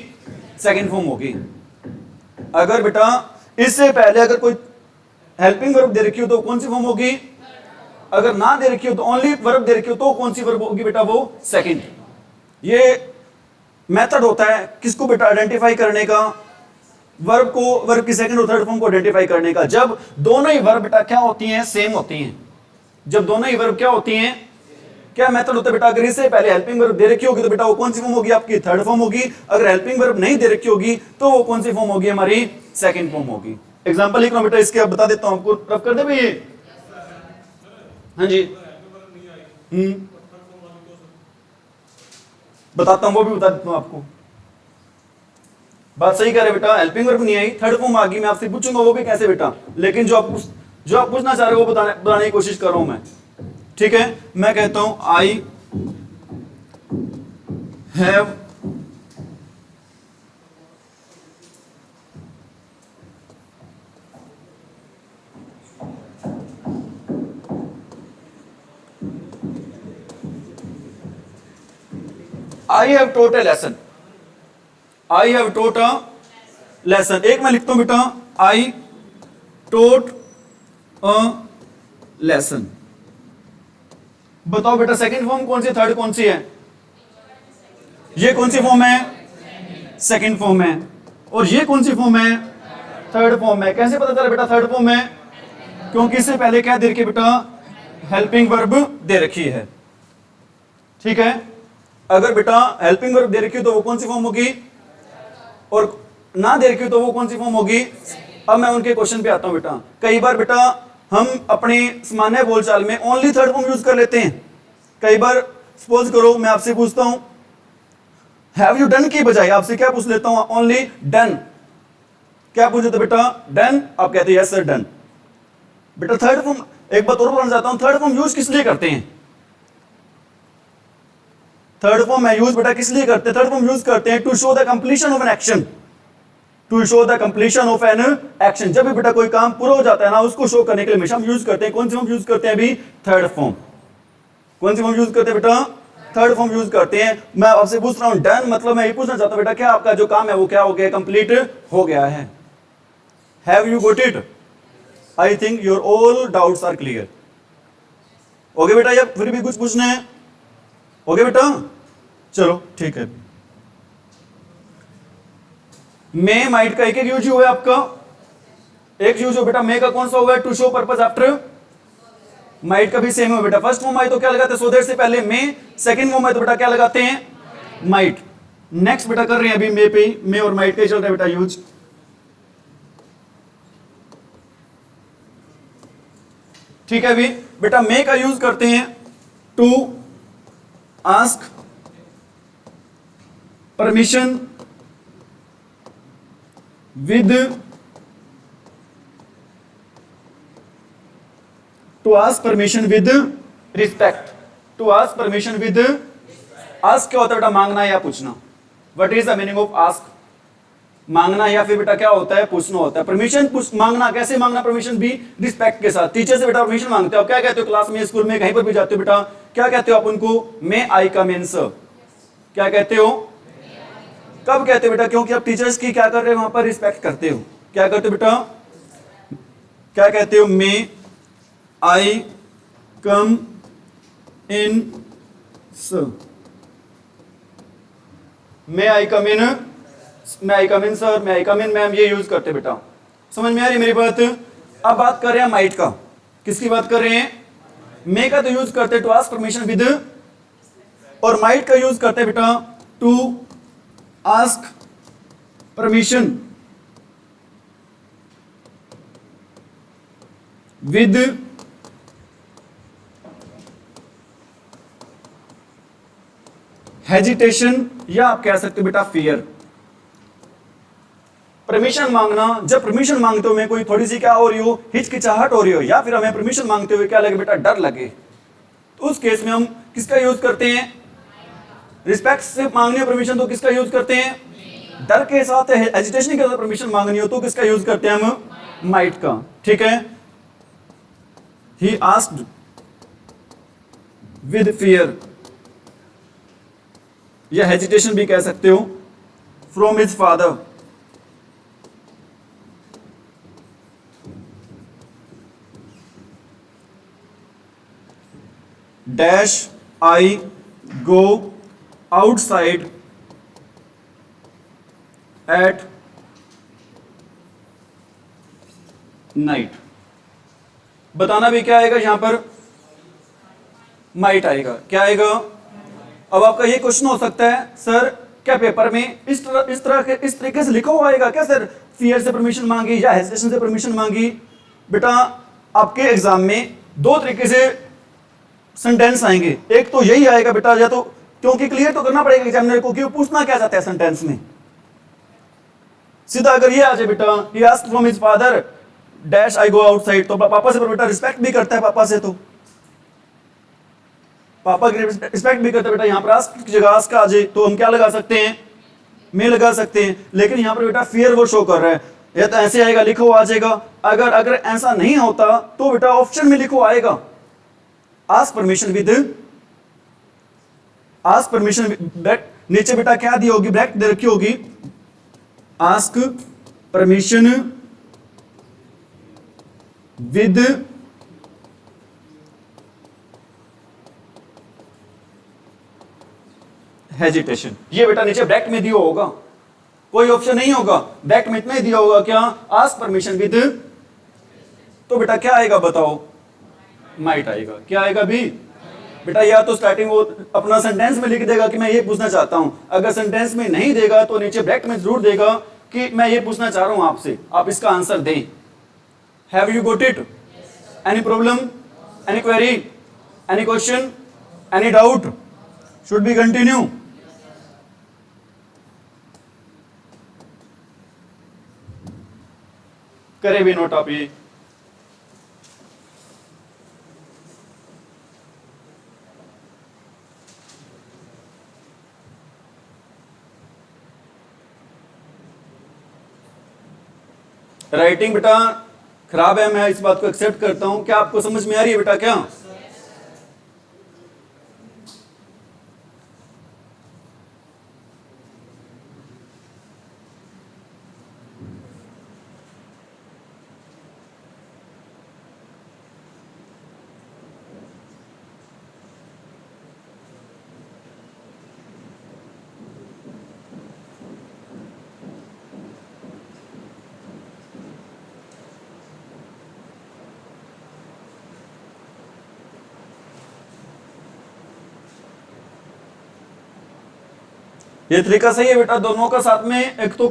सेकंड फॉर्म होगी। अगर बेटा इससे पहले अगर कोई हेल्पिंग वर्ब दे रखी हो तो कौन सी फॉर्म होगी, अगर ना दे रखी हो तो ओनली वर्ब दे रखी हो तो कौन सी वर्ब होगी बेटा, वो सेकंड। ये मेथड होता है किसको बेटा, आइडेंटिफाई करने का, वर्ब को, वर्ब की सेकंड और थर्ड फॉर्म को आइडेंटिफाई करने का। जब दोनों ही वर्ब बेटा क्या होती हैं, सेम होती हैं। जब दोनों ही वर्ब क्या होती हैं, क्या मेथड होता है बेटा, अगर इससे पहले हेल्पिंग वर्ब दे रखी होगी तो बेटा वो कौन सी फॉर्म होगी आपकी, थर्ड फॉर्म होगी। अगर हेल्पिंग वर्ब नहीं दे रखी होगी तो वो कौन सी फॉर्म होगी हमारी, सेकंड फॉर्म होगी। एग्जांपल लिख रहा हूं बेटा इसके, अब बता देता हूं आपको, रफ कर दे भाई ये। हाँ जी बताता हूं, वो भी बता देता हूं आपको। बात सही कह रहे बेटा, हेल्पिंग वर्ब नहीं आई, थर्ड फॉर्म आ गई। मैं आपसे पूछूंगा वो भी कैसे बेटा, लेकिन जो आप पूछना चाह रहे हो वो बताने की कोशिश कर रहा हूं मैं। ठीक है, मैं कहता हूं I have I have taught a lesson. I have taught a lesson. एक मैं लिखता हूं बेटा, I taught a lesson. बताओ बेटा सेकंड फॉर्म कौन सी, थर्ड कौन सी है? ये कौन सी फॉर्म है, सेकंड फॉर्म है। और ये कौन सी फॉर्म है, थर्ड फॉर्म है। कैसे पता चला बेटा थर्ड फॉर्म है, क्योंकि इससे पहले क्या दे रखी बेटा, हेल्पिंग वर्ब दे रखी है। ठीक है, अगर बेटा हेल्पिंग वर्ब दे रखी हो तो वो कौन सी फॉर्म होगी, और ना दे रखी हो तो वो कौन सी फॉर्म होगी। अब मैं उनके क्वेश्चन पे आता हूं बेटा। कई बार बेटा हम अपने सामान्य बोलचाल में ओनली थर्ड फॉर्म यूज कर लेते हैं। कई बार सपोज करो मैं आपसे पूछता हूं हैव यू डन की बजाय आपसे क्या पूछ लेता हूं, ओनली डन। क्या पूछ लेते बेटा, डन। आप कहते हैं यस सर डन। बेटा थर्ड फॉर्म, एक बात और बोलना चाहता हूं, थर्ड फॉर्म यूज किस लिए करते हैं, थर्ड फॉर्म में यूज बेटा किस लिए करते हैं, थर्ड फॉर्म यूज करते हैं to show the completion of an action, to show the completion of an action. जब भी बेटा कोई काम पूरा हो जाता है ना, उसको शो करने के लिए हमेशा हम यूज करते हैं, कौन सी फॉर्म यूज करते हैं अभी, थर्ड फॉर्म। कौन सी फॉर्म यूज करते हैं बेटा, थर्ड फॉर्म यूज करते हैं। मैं आपसे पूछ रहा हूं डन, मतलब मैं ये पूछना चाहता हूं बेटा क्या आपका जो काम है वो क्या हो गया, कंप्लीट हो गया है। Have you got it, I think your all doubts are clear. Okay बेटा, या फिर भी कुछ पूछना है, ओके बेटा चलो ठीक है। मे माइट का एक एक यूज हुआ है आपका, एक यूज हो बेटा मे का कौन सा हुआ है, to show purpose after. Might का भी सेम है बेटा, फर्स्ट फॉर्म आई तो क्या लगाते हैं, सो दैट से पहले मे, सेकंड फॉर्म आई तो बेटा क्या लगाते हैं, माइट। नेक्स्ट बेटा कर रहे हैं अभी मे पे, मे और माइट का ही चल रहा है बेटा यूज। ठीक है, अभी बेटा मे का यूज करते हैं to ask permission with, to ask permission with respect, to ask permission with, ask क्या होता है बेटा, मांगना या पूछना। What is the meaning of ask, मांगना या फिर बेटा क्या होता है, पूछना होता है। परमिशन मांगना, कैसे मांगना परमिशन भी, रिस्पेक्ट के साथ। टीचर से बेटा परमिशन मांगते हो, क्या कहते हो क्लास में, स्कूल में, कहीं पर भी जाते हो बेटा, क्या कहते हो आप उनको, मे आई कम इन सर, क्या कहते हो, कब कहते हो बेटा, क्योंकि आप टीचर्स की क्या कर रहे हो, वहां पर रिस्पेक्ट करते हो। क्या करते हो बेटा, क्या कहते हो? May I come in sir, may I come in, may I come in sir, may I come in ma'am, ये यूज करते बेटा। समझ में आ रही मेरी बात? अब बात कर रहे हैं माइट का। किसकी बात कर रहे हैं? मे का तो यूज करते टू आस्क परमिशन विद, और माइट का यूज करते बेटा to ask permission with hesitation, या आप कह सकते हो बेटा फियर। परमिशन मांगना, जब परमिशन मांगते हो मैं कोई थोड़ी सी क्या हो रही हो, हिचकिचाहट हो रही हो, या फिर हमें परमिशन मांगते हुए क्या लगे बेटा, डर लगे, तो उस केस में हम किसका यूज करते हैं? रिस्पेक्ट से मांगनी हो परमिशन तो किसका यूज करते हैं? डर के साथ, एजिटेशन के साथ परमिशन मांगनी हो तो किसका यूज करते हैं हम? माइट का। ठीक है, ही आस्क्ड विद फियर, या हेजिटेशन भी कह सकते हो, from his father. Dash I go outside at night. बताना भी क्या आएगा यहां पर? माइट आएगा। क्या आएगा? अब आपका ये क्वेश्चन हो सकता है, सर क्या पेपर में इस तरीके से लिखा हुआ आएगा क्या सर, फियर से परमिशन मांगी या हेजिटेशन से परमिशन मांगी? बेटा आपके एग्जाम में दो तरीके से सेंटेंस आएंगे, एक तो यही आएगा बेटा, या तो क्योंकि क्लियर तो करना पड़ेगा एग्जामिनर को कि वो पूछना क्या चाहता है सेंटेंस में। सीधा अगर ये आ जाए बेटा, he asked from his father dash I go outside, तो पापा से बेटा रिस्पेक्ट भी करता है, पापा से तो पापा की रिस्पेक्ट भी करते बेटा। यहां पर आस्क की जगह आस्क आ जाए तो हम क्या लगा सकते हैं? मे लगा सकते हैं। लेकिन यहां पर बेटा फियर वो शो कर रहा है, या तो ऐसे आएगा लिखो आ जाएगा। अगर ऐसा नहीं होता तो बेटा ऑप्शन में लिखो आएगा ask permission with, ask permission नीचे बेटा क्या दी होगी, ब्रैकेट दे रखी होगी, आस्क परमिशन विद हेजिटेशन। ये बेटा नीचे ब्रैकेट में दिया होगा, कोई ऑप्शन नहीं होगा, ब्रैकेट में इतना ही दिया होगा, क्या? आस्क परमिशन विद, तो बेटा क्या आएगा बताओ? माइट आएगा। क्या आएगा भी बेटा? या तो स्टार्टिंग वो अपना सेंटेंस में लिख देगा कि मैं ये पूछना चाहता हूं, अगर सेंटेंस में नहीं देगा तो नीचे ब्रैकेट में जरूर देगा कि मैं ये पूछना चाह रहा हूं आपसे, आप इसका आंसर दें। Have you got it? Any problem, any query, any question, any doubt? Should be continue? करे भी नोट आप ये। राइटिंग बेटा खराब है, मैं इस बात को एक्सेप्ट करता हूं। क्या आपको समझ में आ रही है बेटा? क्या ये तरीका सही है बेटा? दोनों का साथ में एक तो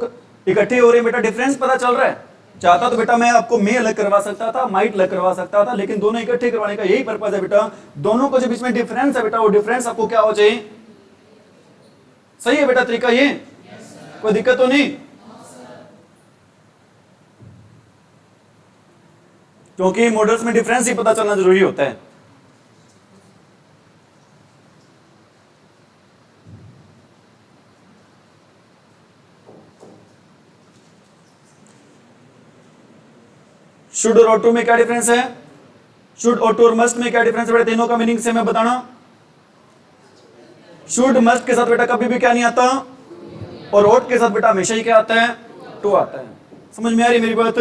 इकट्ठे हो रहे हैं बेटा, डिफरेंस पता चल रहा है। चाहता तो बेटा मैं आपको मे अलग करवा सकता था, माइट अलग करवा सकता था, लेकिन दोनों इकट्ठे करवाने का यही पर्पज है बेटा, दोनों को जो बीच में डिफरेंस है बेटा, वो डिफरेंस आपको क्या हो जाए? सही है बेटा तरीका ये? कोई दिक्कत तो नहीं? क्योंकि मॉडल्स में डिफरेंस ही पता चलना जरूरी होता है। शुड और टू में क्या डिफरेंस है? शुड और टू और मस्ट में क्या डिफरेंस है बेटा? तीनों का मीनिंग से मैं बताना। शुड मस्ट के साथ बेटा कभी भी क्या नहीं आता, और ओट के साथ बेटा हमेशा ही क्या आता है? टू आता है। समझ में आ रही मेरी बात?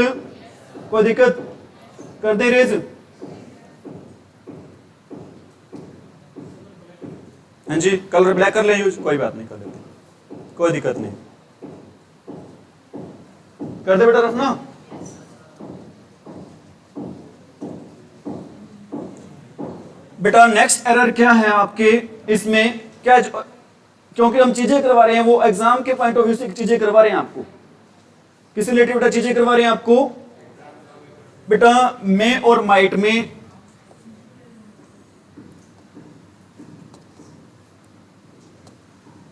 कोई दिक्कत? कर दे रेज। हाँ जी, कलर ब्लैक कर ले यूज, कोई बात नहीं, कर लेते, कोई दिक्कत नहीं, कर दे बेटा रफना। बेटा नेक्स्ट एरर क्या है आपके इसमें, क्या क्योंकि हम चीजें करवा रहे हैं, वो एग्जाम के पॉइंट ऑफ व्यू से चीजें करवा रहे हैं आपको, किस रिलेटेड बेटा चीजें करवा रहे हैं आपको? बेटा मे और माइट में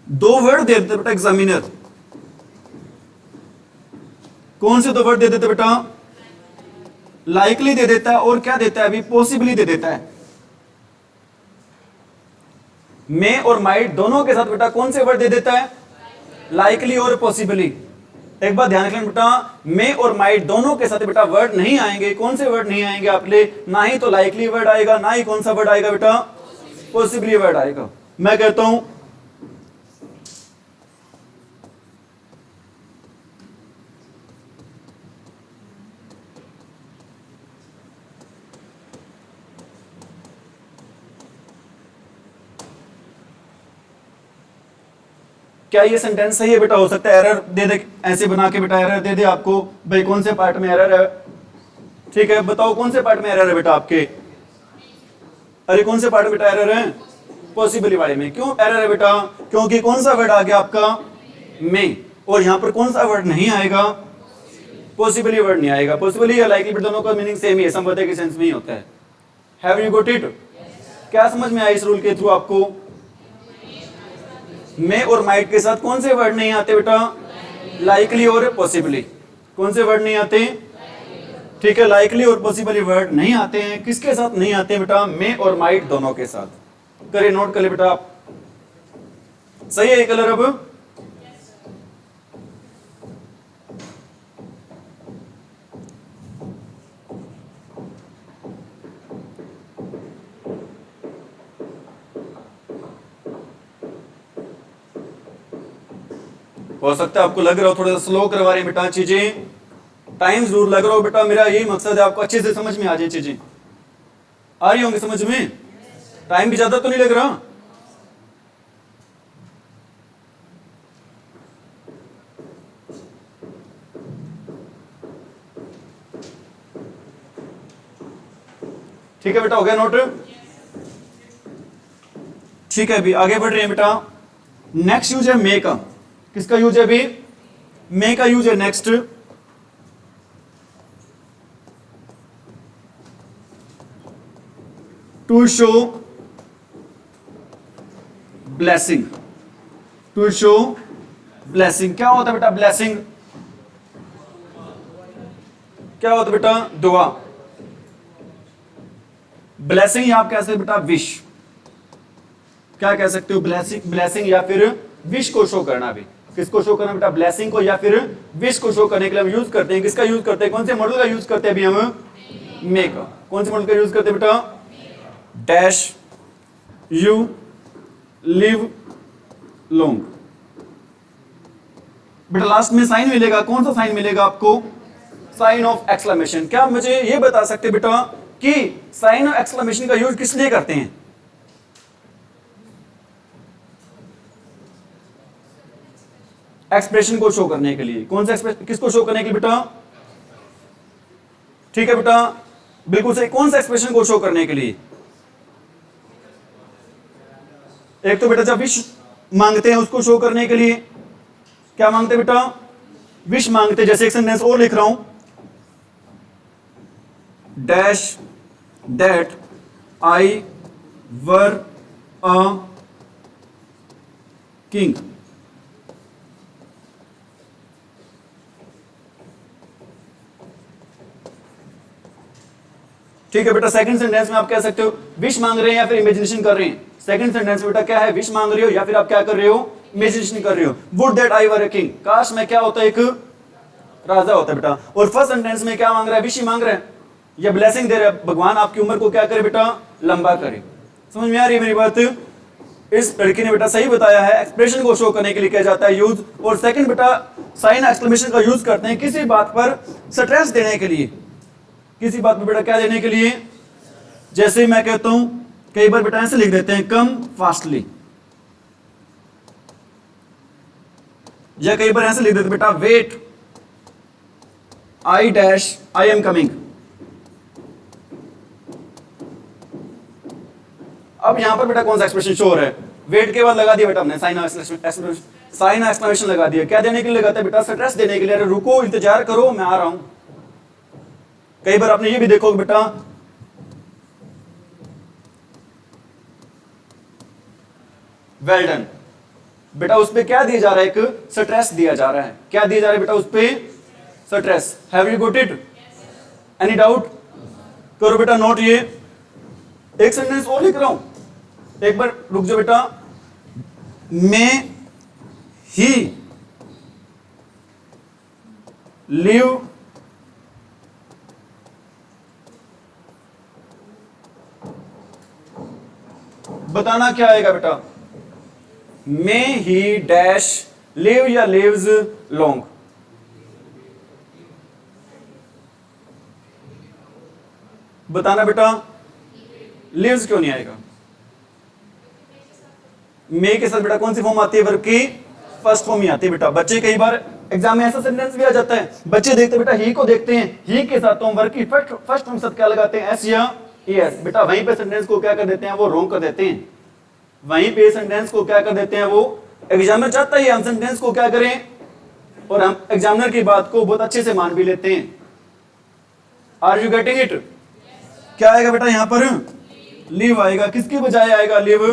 दो वर्ड दे देते बेटा एग्जामिनर, कौन से दो वर्ड दे देते बेटा? लाइकली दे देता है और क्या देता है अभी? पॉसिबली दे देता है। मे और माइट दोनों के साथ बेटा कौन से वर्ड दे देता है? लाइकली और पॉसिबली। एक बात ध्यान रखना बेटा, मे और माइट दोनों के साथ बेटा वर्ड नहीं आएंगे। कौन से वर्ड नहीं आएंगे आपके? ना ही तो लाइकली वर्ड आएगा, ना ही कौन सा वर्ड आएगा बेटा? पॉसिबली वर्ड आएगा। मैं कहता हूं क्या ये सेंटेंस सही है बेटा? हो सकता है एरर दे दे, ऐसे बना के बेटा एरर दे दे आपको, भाई कौन से पार्ट में एरर है? ठीक है, बताओ कौन से पार्ट में एरर है बेटा आपके? अरे कौन से पार्ट में बेटा एरर है? पॉसिबली वाले में। क्यों एरर है बेटा? क्योंकि कौन सा वर्ड आ गया आपका? मे, और यहां पर कौन सा वर्ड नहीं आएगा? पॉसिबली वर्ड नहीं आएगा। पॉसिबली या लाइकली दोनों का मीनिंग सेम ही है, संबंध के सेंस में ही होता है। Have you got it? क्या समझ में आया इस रूल के थ्रू आपको? मे और माइट के साथ कौन से वर्ड नहीं आते बेटा? लाइकली और पॉसिबली। कौन से वर्ड नहीं आते? ठीक है, लाइकली और पॉसिबली वर्ड नहीं आते हैं। किसके साथ नहीं आते बेटा? मे और माइट दोनों के साथ। करिए, नोट कर ले बेटा आप। सही है ये कलर? अब हो सकता है आपको लग रहा हो थोड़ा सा स्लो करवा रहे हैं बेटा चीजें, टाइम जरूर लग रहा हो बेटा। मेरा यही मकसद है आपको अच्छे से समझ में आ जाए, चीजें आ रही होंगी समझ में। टाइम भी ज्यादा तो नहीं लग रहा? ठीक है बेटा, हो गया नोट? ठीक है, अभी आगे बढ़ रहे हैं बेटा। नेक्स्ट यूज है मे का। किसका यूज है अभी? मे का यूज है next. To show blessing. To show blessing क्या होता है बेटा? ब्लेसिंग क्या होता है बेटा? दुआ। ब्लेसिंग या आप कह सकते हो बेटा विश। क्या कह सकते हो? ब्लेसिंग, ब्लेसिंग या फिर विश को शो करना। भी किसको शो करना बेटा? ब्लेसिंग को या फिर विश को शो करने के लिए हम यूज करते हैं। किसका यूज करते हैं? कौन से मॉडल का यूज करते हैं अभी हम? मे का। कौन से मॉडल का यूज करते हैं बेटा? Dash you live long. बेटा लास्ट में साइन मिलेगा। कौन सा साइन मिलेगा आपको? Sign of exclamation. क्या मुझे ये बता सकते बेटा कि साइन ऑफ एक्सक्लेमेशन का यूज किस लिए करते हैं? एक्सप्रेशन को शो करने के लिए। कौन सा एक्सप्रेशन? किसको शो करने के लिए बेटा? ठीक है बेटा, बिल्कुल सही। कौन सा एक्सप्रेशन को शो करने के लिए? एक तो बेटा जब विश मांगते हैं उसको शो करने के लिए। क्या मांगते बेटा? विश मांगते। जैसे एक सेंटेंस और लिख रहा हूं, dash that I were a king. ठीक है बेटा, सेकंड सेंटेंस में आप कह सकते हो विश मांग रहे हैं या फिर इमेजिनेशन कर रहे हैं। सेकंड सेंटेंस में बेटा क्या है? विश मांग रहे हो या फिर आप क्या कर रहे हो? इमेजिनेशन कर रहे हो। Would that I were a king. काश मैं क्या होता? एक राजा होता बेटा। और फर्स्ट सेंटेंस में क्या मांग रहा है? विश ही मांग रहे हैं या ब्लेसिंग दे रहे हैं, भगवान आपकी उम्र को क्या करे बेटा? लंबा करे। समझ में आ रही है मेरी बात? इस लड़की ने बेटा सही बताया है, एक्सप्रेशन को शो करने के लिए किया जाता है यूज। और सेकंड बेटा साइन एक्सक्लेमेशन का यूज करते हैं किसी बात पर स्ट्रेस देने के लिए। किसी बात पे बेटा क्या देने के लिए, जैसे मैं कहता हूं कई बार बेटा ऐसे लिख देते हैं कम फास्टली, या कई बार ऐसे लिख देते बेटा wait I dash I am coming. अब यहां पर बेटा कौन सा एक्सप्रेशन शो हो रहा है, वेट के बाद लगा दिया बेटा हमने साइन एक्सक्लेमेशन लगा दिया। क्या देने के लिए लगाता है बेटा, स्ट्रेस देने के लिए, अरे रुको इंतजार करो मैं आ रहा हूं। कई बार आपने ये भी देखो बेटा वेल डन, बेटा उस पे क्या दिया जा रहा है, एक स्ट्रेस दिया जा रहा है। क्या दिया जा रहा है बेटा उस पे, stress. Have you got it, any doubt, करो बेटा नोट। ये एक सेंटेंस और लिख रहा हूं, एक बार रुक जाओ बेटा। मे ही लिव बताना क्या आएगा बेटा, मे ही डैश लिव या लिव्स लॉन्ग। बताना बेटा, लिव्स क्यों नहीं आएगा, मे के साथ बेटा कौन सी फॉर्म आती है, वर्ब की फर्स्ट फॉर्म ही आती है बेटा। बच्चे कई बार एग्जाम में ऐसा सेंटेंस भी आ जाता है, बच्चे देखते बेटा ही को देखते हैं, ही के साथ तो वर्ब की फर्स्ट फॉर्म साथ क्या लगाते हैं, एस या एस। बेटा वहीं पे सेंटेंस को क्या कर देते हैं, वो रॉन्ग कर देते हैं। वहीं पे सेंटेंस को क्या कर देते हैं, वो एग्जामिनर चाहता है हम सेंटेंस को क्या करें, और हम एग्जामिनर की बात को बहुत अच्छे से मान भी लेते हैं। Are you getting it? क्या आएगा बेटा यहां पर, लिव आएगा। किसकी बजाय आएगा, लिव,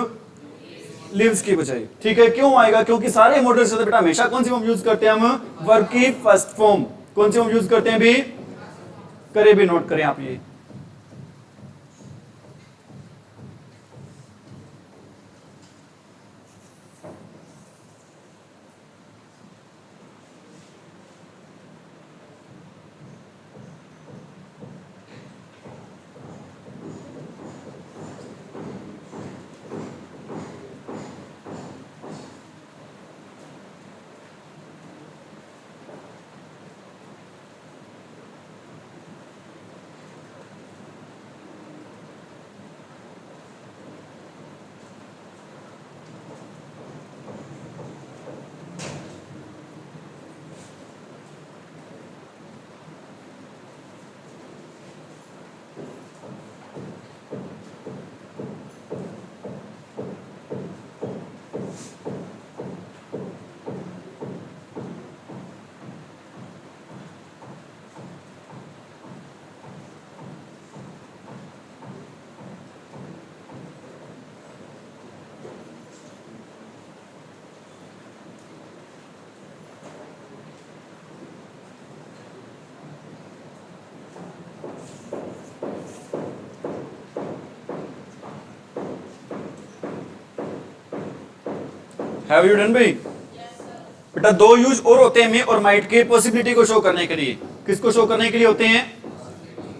लिव्स की बजाय। ठीक है, क्यों आएगा, क्योंकि सारे मॉडल्स से बेटा हमेशा कौन सी फॉर्म यूज करते हैं हम, वर्ब की फर्स्ट फॉर्म। कौन सी फॉर्म यूज करते हैं भी, करे भी नोट करें आप ये। हैव यू डन भाई? बेटा दो यूज और होते हैं मे और माइट के, पॉसिबिलिटी को शो करने के लिए। किसको शो करने के लिए होते हैं,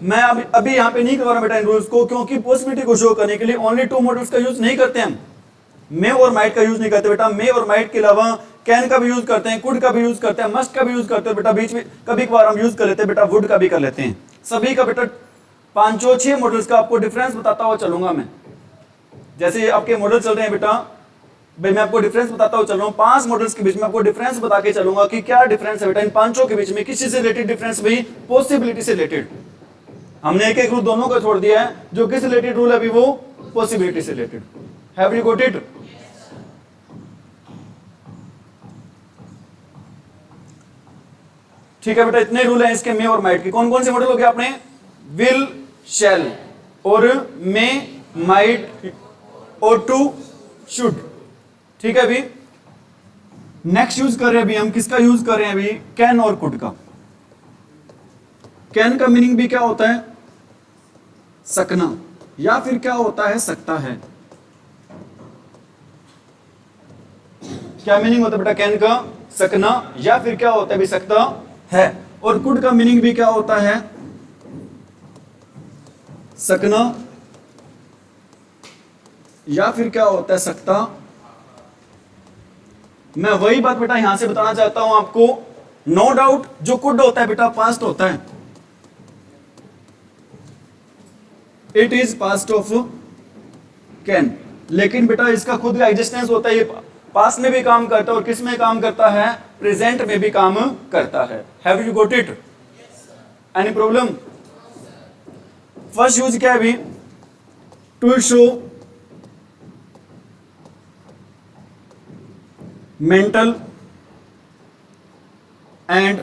मैं अभी यहाँ पे नहीं करवा रहा बेटा इन रूल्स को, क्योंकि पॉसिबिलिटी को शो करने के लिए ओनली टू मॉडल्स का यूज नहीं करते हम, मे और माइट का यूज नहीं करते बेटा। मे और माइट के अलावा कैन का भी यूज करते हैं, कुड का भी यूज करते हैं, मस्ट का भी यूज करते हैं बेटा। बीच में कभी कभार हम यूज कर लेते हैं बेटा, वुड का भी कर लेते हैं। सभी का बेटा 5-6 मॉडल्स का आपको डिफरेंस बताता हुआ चलूंगा मैं। जैसे आपके मॉडल चल रहे हैं बेटा भाई, मैं आपको डिफरेंस बताता हूँ चल रहा हूँ। 5 मॉडल्स के बीच में आपको डिफरेंस बता के चलूंगा कि क्या डिफरेंस है बेटा इन 5 के बीच में। किसी से रिलेटेड डिफरेंस भाई, पॉसिबिलिटी से रिलेटेड। हमने एक रूल दोनों का छोड़ दिया है, जो किस रिलेटेड रूल है अभी, वो पॉसिबिलिटी से related. Have you got it? ठीक है बेटा, इतने रूल हैं इसके मे और माइट के। कौन कौन से मॉडल हो गए आपने, विल, शैल और मे, माइट और टू, शुड। ठीक है अभी नेक्स्ट यूज कर रहे हैं अभी हम, किसका यूज कर रहे हैं अभी, कैन और कुड का। कैन का मीनिंग भी क्या होता है, सकना, या फिर क्या होता है, सकता है। क्या मीनिंग होता है बेटा कैन का, सकना, या फिर क्या होता है भी, सकता है। और कुड का मीनिंग भी क्या होता है, सकना, या फिर क्या होता है, सकता। मैं वही बात बेटा यहां से बताना चाहता हूं आपको। नो डाउट जो कुड होता है बेटा पास्ट होता है, it is past of can. लेकिन बेटा इसका खुद का एग्जिस्टेंस होता है, ये पास्ट में भी काम करता है और किस में काम करता है, प्रेजेंट में भी काम करता है। Have you got it? Any problem? First use क्या है अभी, to show mental and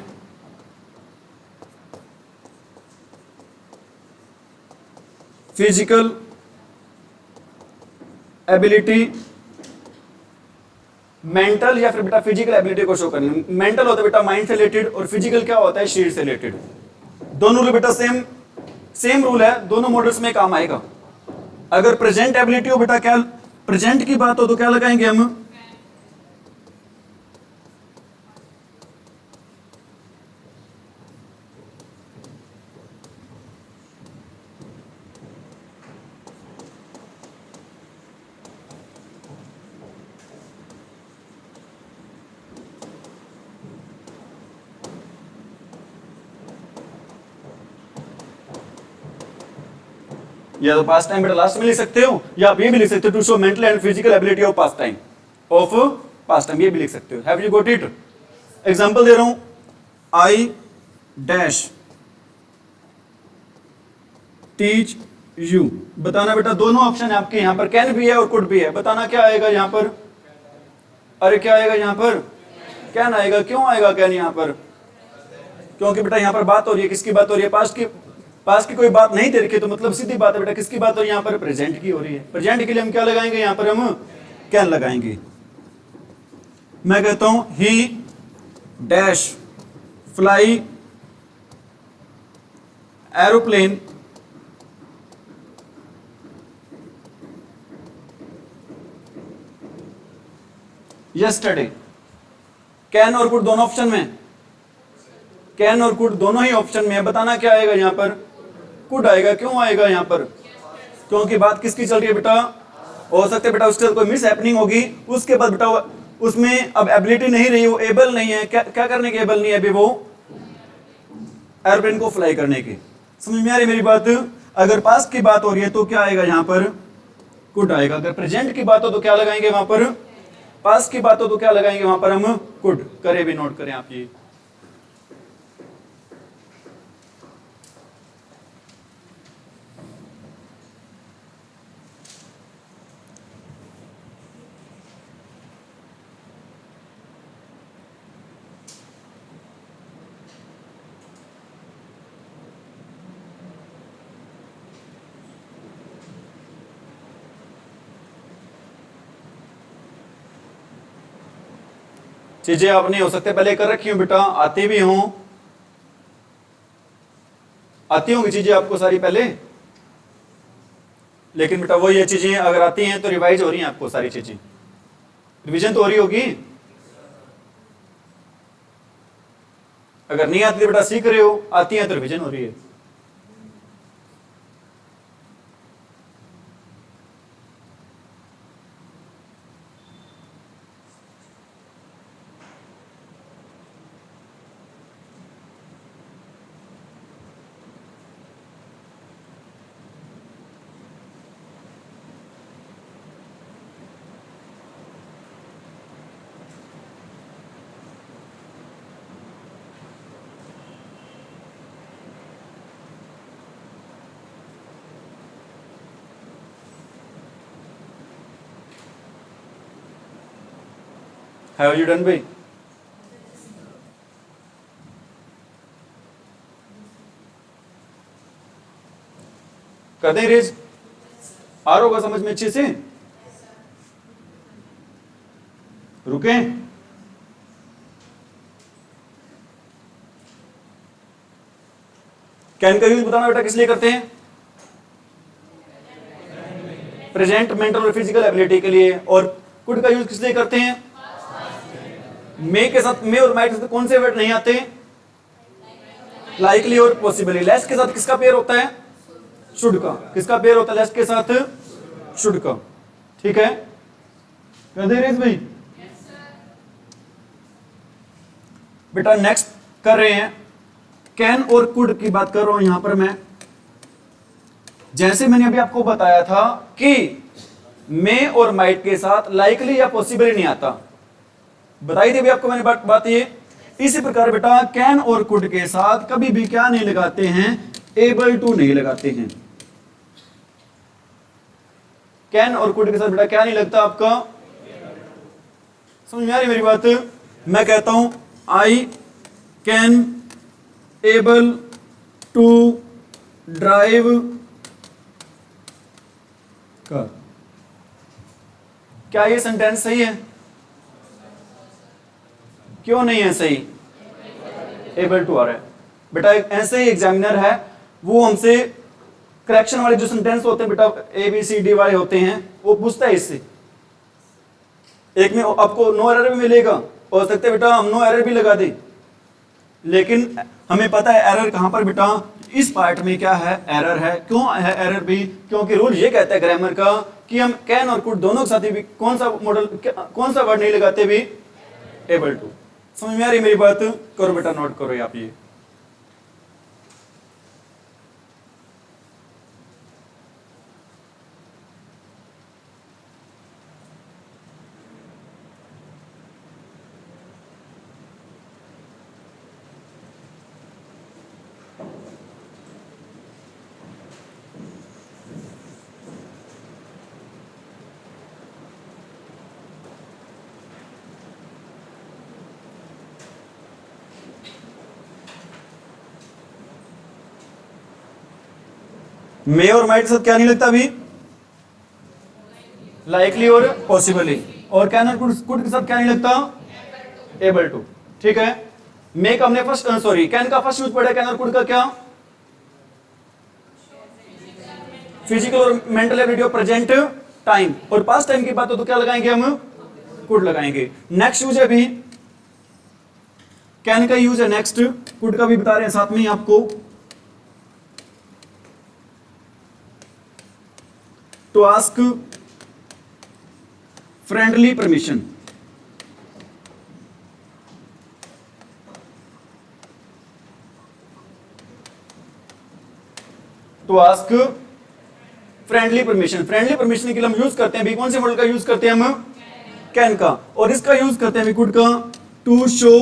physical ability. Mental या फिर बेटा फिजिकल एबिलिटी को शो करना। मेंटल होता है बेटा माइंड से रिलेटेड और फिजिकल क्या होता है, शरीर से रिलेटेड। दोनों रूल बेटा सेम रूल है, दोनों मॉडल्स में काम आएगा। अगर प्रेजेंट एबिलिटी हो बेटा, क्या प्रेजेंट की बात हो तो क्या लगाएंगे हम, या तो पास्ट टाइम बेटा लास्ट में लिख सकते हो, या आप ये भी लिख सकते हो to show mental and physical ability of past time, of past time, ये भी लिख सकते हो। Have you got it? Example दे रहा हूं, आई डैश टीच यू। बताना बेटा, दोनों ऑप्शन है आपके, यहां पर कैन भी है और कुड भी है। बताना क्या आएगा यहां पर, अरे क्या आएगा यहां पर, कैन आएगा। क्यों आएगा कैन यहां पर? क्योंकि बेटा यहां पर बात हो रही है, किसकी बात हो रही है, पास्ट की कोई बात नहीं दे रखी, तो मतलब सीधी बात है बेटा किसकी बात हो रही है यहाँ पर, प्रेजेंट की हो रही है। प्रेजेंट के लिए हम क्या लगाएंगे यहाँ पर, हम कैन लगाएंगे। मैं कहता हूं ही dash fly aeroplane yesterday. Can और कुड दोनों ऑप्शन में, कैन और कुड दोनों ही ऑप्शन में है। बताना क्या आएगा यहाँ पर, कुड आएगा। क्यों आएगा यहाँ पर, क्योंकि बात किसकी चल रही है बेटा, हो सकता है बेटा उसके साथ कोई मिस हैपनिंग होगी, उसके बाद बेटा उसमें अब एबिलिटी नहीं रही, वो एबल नहीं है, क्या करने की एबल नहीं है अभी वो, एयरप्लेन को फ्लाई करने की। समझ में आ रही मेरी बात? अगर पास्ट की बात हो रही है तो क्या आएगा यहाँ पर, कुड आएगा। अगर प्रेजेंट की बात हो तो क्या लगाएंगे वहां पर, पास्ट की बात हो तो क्या लगाएंगे वहां पर, हम कुड। करे भी नोट करें आप ये। चीजें आप नहीं हो सकते पहले कर रखी हूं बेटा, आती भी हूं, आती होंगी चीजें आपको सारी पहले, लेकिन बेटा वो ये चीजें अगर आती हैं तो रिवाइज हो रही हैं आपको सारी चीजें, रिवीजन तो हो रही होगी। अगर नहीं आती तो बेटा सीख रहे हो, आती है तो रिवीजन हो रही है। Have you done भाई? कर दें रेज? आ रहा होगा समझ में अच्छे से? रुके? कैन का यूज बताना बेटा किस लिए करते हैं, प्रेजेंट मेंटल और फिजिकल एबिलिटी के लिए। और कुड का यूज किस लिए करते हैं, मे के साथ, मे और माइट के साथ कौन से वर्ड नहीं आते, लाइकली और पॉसिबली। लेस के साथ किसका पेयर होता है, शुड का। किसका पेयर होता है लेस के साथ, शुड का। ठीक है, कर दे रेस भाई? बेटा नेक्स्ट कर रहे हैं, कैन और कुड की बात कर रहा हूं यहां पर मैं। जैसे मैंने अभी आपको बताया था कि मे और माइट के साथ लाइकली या पॉसिबल नहीं आता, बताई थी अभी आपको मैंने बात ये। इसी प्रकार बेटा कैन और कुड के साथ कभी भी क्या नहीं लगाते हैं, एबल टू नहीं लगाते हैं। कैन और कुड के साथ बेटा क्या नहीं लगता आपका, समझ में आ रही मेरी बात? मैं कहता हूं I can able to drive car, क्या ये सेंटेंस सही है? क्यों नहीं है सही? एबल टू आ रहा है बेटा। ऐसे ही एग्जामिनर है वो हमसे करेक्शन वाले जो सेंटेंस होते हैं बेटा, ए बी सी डी वाले होते हैं, वो पूछता है इससे। एक में आपको नो एरर भी मिलेगा, हो सकता है बेटा हम नो एरर भी लगा दें, लेकिन हमें पता है एरर कहां पर बेटा, इस पार्ट में क्या है, एरर है। क्यों है एरर भी? क्योंकि रूल ये कहता है ग्रामर का कि हम कैन और कुड दोनों के साथ भी कौन सा मॉडल, कौन सा वर्ड नहीं लगाते भी, एबल टू। समझ में आ रही मेरी बात? करो बेटा, नोट करो आप ये। मे और माइट के साथ क्या नहीं लगता अभी, लाइकली और पॉसिबली। और कैन और कुड के साथ क्या नहीं लगता, एबल टू। ठीक है, मे का हमने फर्स्ट, सॉरी कैन का फर्स्ट यूज पढ़ा, कैन और कुड का क्या, फिजिकल और mental ability of present time. और पास्ट टाइम की बात हो तो क्या लगाएंगे हम, कुड लगाएंगे। नेक्स्ट यूज है अभी कैन का यूज है, नेक्स्ट कुड का भी बता रहे हैं साथ में ही आपको। To ask friendly permission, to ask friendly permission. Friendly permission के लिए हम यूज करते हैं भी कौन से मॉडल का यूज करते हैं हम, कैन का। और इसका यूज करते हैं भी कुड का, टू शो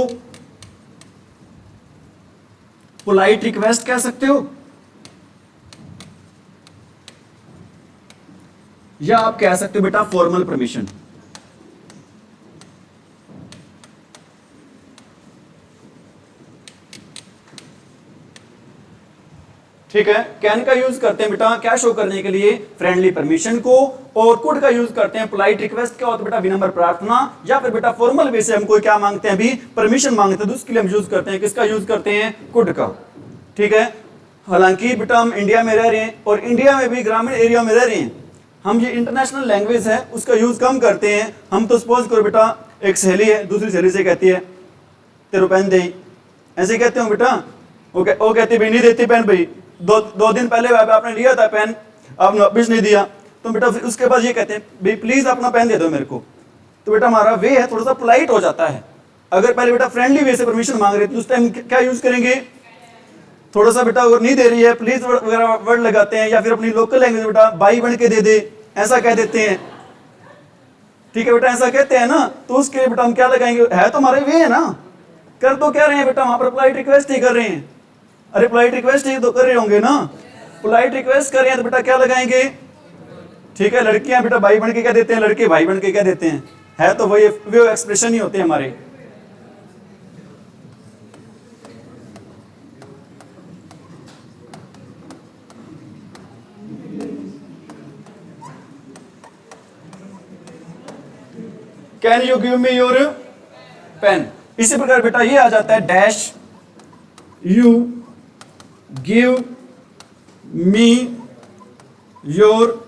पोलाइट रिक्वेस्ट कह सकते हो, या आप कह सकते हो बेटा फॉर्मल परमिशन। ठीक है, कैन का यूज करते हैं बेटा क्या शो करने के लिए, फ्रेंडली परमिशन को। और कुड का यूज करते हैं पोलाइट रिक्वेस्ट, क्या होता है बेटा, विनम्र प्रार्थना, या फिर बेटा फॉर्मल वे से हम कोई क्या मांगते हैं भी, परमिशन मांगते हैं, तो उसके लिए हम यूज करते हैं किसका, यूज करते हैं कुड का। ठीक है, हालांकि बेटा हम इंडिया में रह रहे हैं और इंडिया में भी ग्रामीण एरिया में रह रहे हैं, हम ये इंटरनेशनल लैंग्वेज है उसका यूज कम करते हैं। हम तो सपोज करो बेटा एक सहेली है दूसरी सहेली से कहती है तेरे पेन दे, ऐसे कहते हो बेटा, वो कहती भाई नहीं देती पेन, भाई दो दिन पहले आपने लिया था पेन, आपने वापिस नहीं दिया, तो बेटा फिर उसके बाद ये कहते हैं भाई प्लीज अपना पेन दे दो मेरे को। तो बेटा हमारा वे है थोड़ा सा पोलाइट हो जाता है। अगर पहले बेटा फ्रेंडली वे से परमिशन मांग रहे थे उस टाइम क्या यूज करेंगे, थोड़ा सा बेटा अगर नहीं दे रही है प्लीज वगैरह वर्ड लगाते हैं, या फिर अपनी लोकल लैंग्वेज में बेटा बाई बन के दे दे, ऐसा कह देते हैं। ठीक है बेटा, ऐसा कहते हैं ना, तो उसके लिए बेटा हम क्या लगाएंगे, है तो हमारे वे है ना, कर तो क्या रहे हैं बेटा, वहां पर पोलाइट रिक्वेस्ट ही कर रहे हैं। अरे पोलाइट रिक्वेस्ट ही तो कर रहे होंगे ना, पोलाइट रिक्वेस्ट कर रहे हैं तो बेटा क्या लगाएंगे। ठीक है, लड़कियां बेटा भाई बन के क्या देते हैं, लड़के भाई बन के क्या देते हैं, है तो वही वे एक्सप्रेशन ही होते हैं हमारे। Can you give me your pen. इसी प्रकार बेटा ये आ जाता है dash you give me your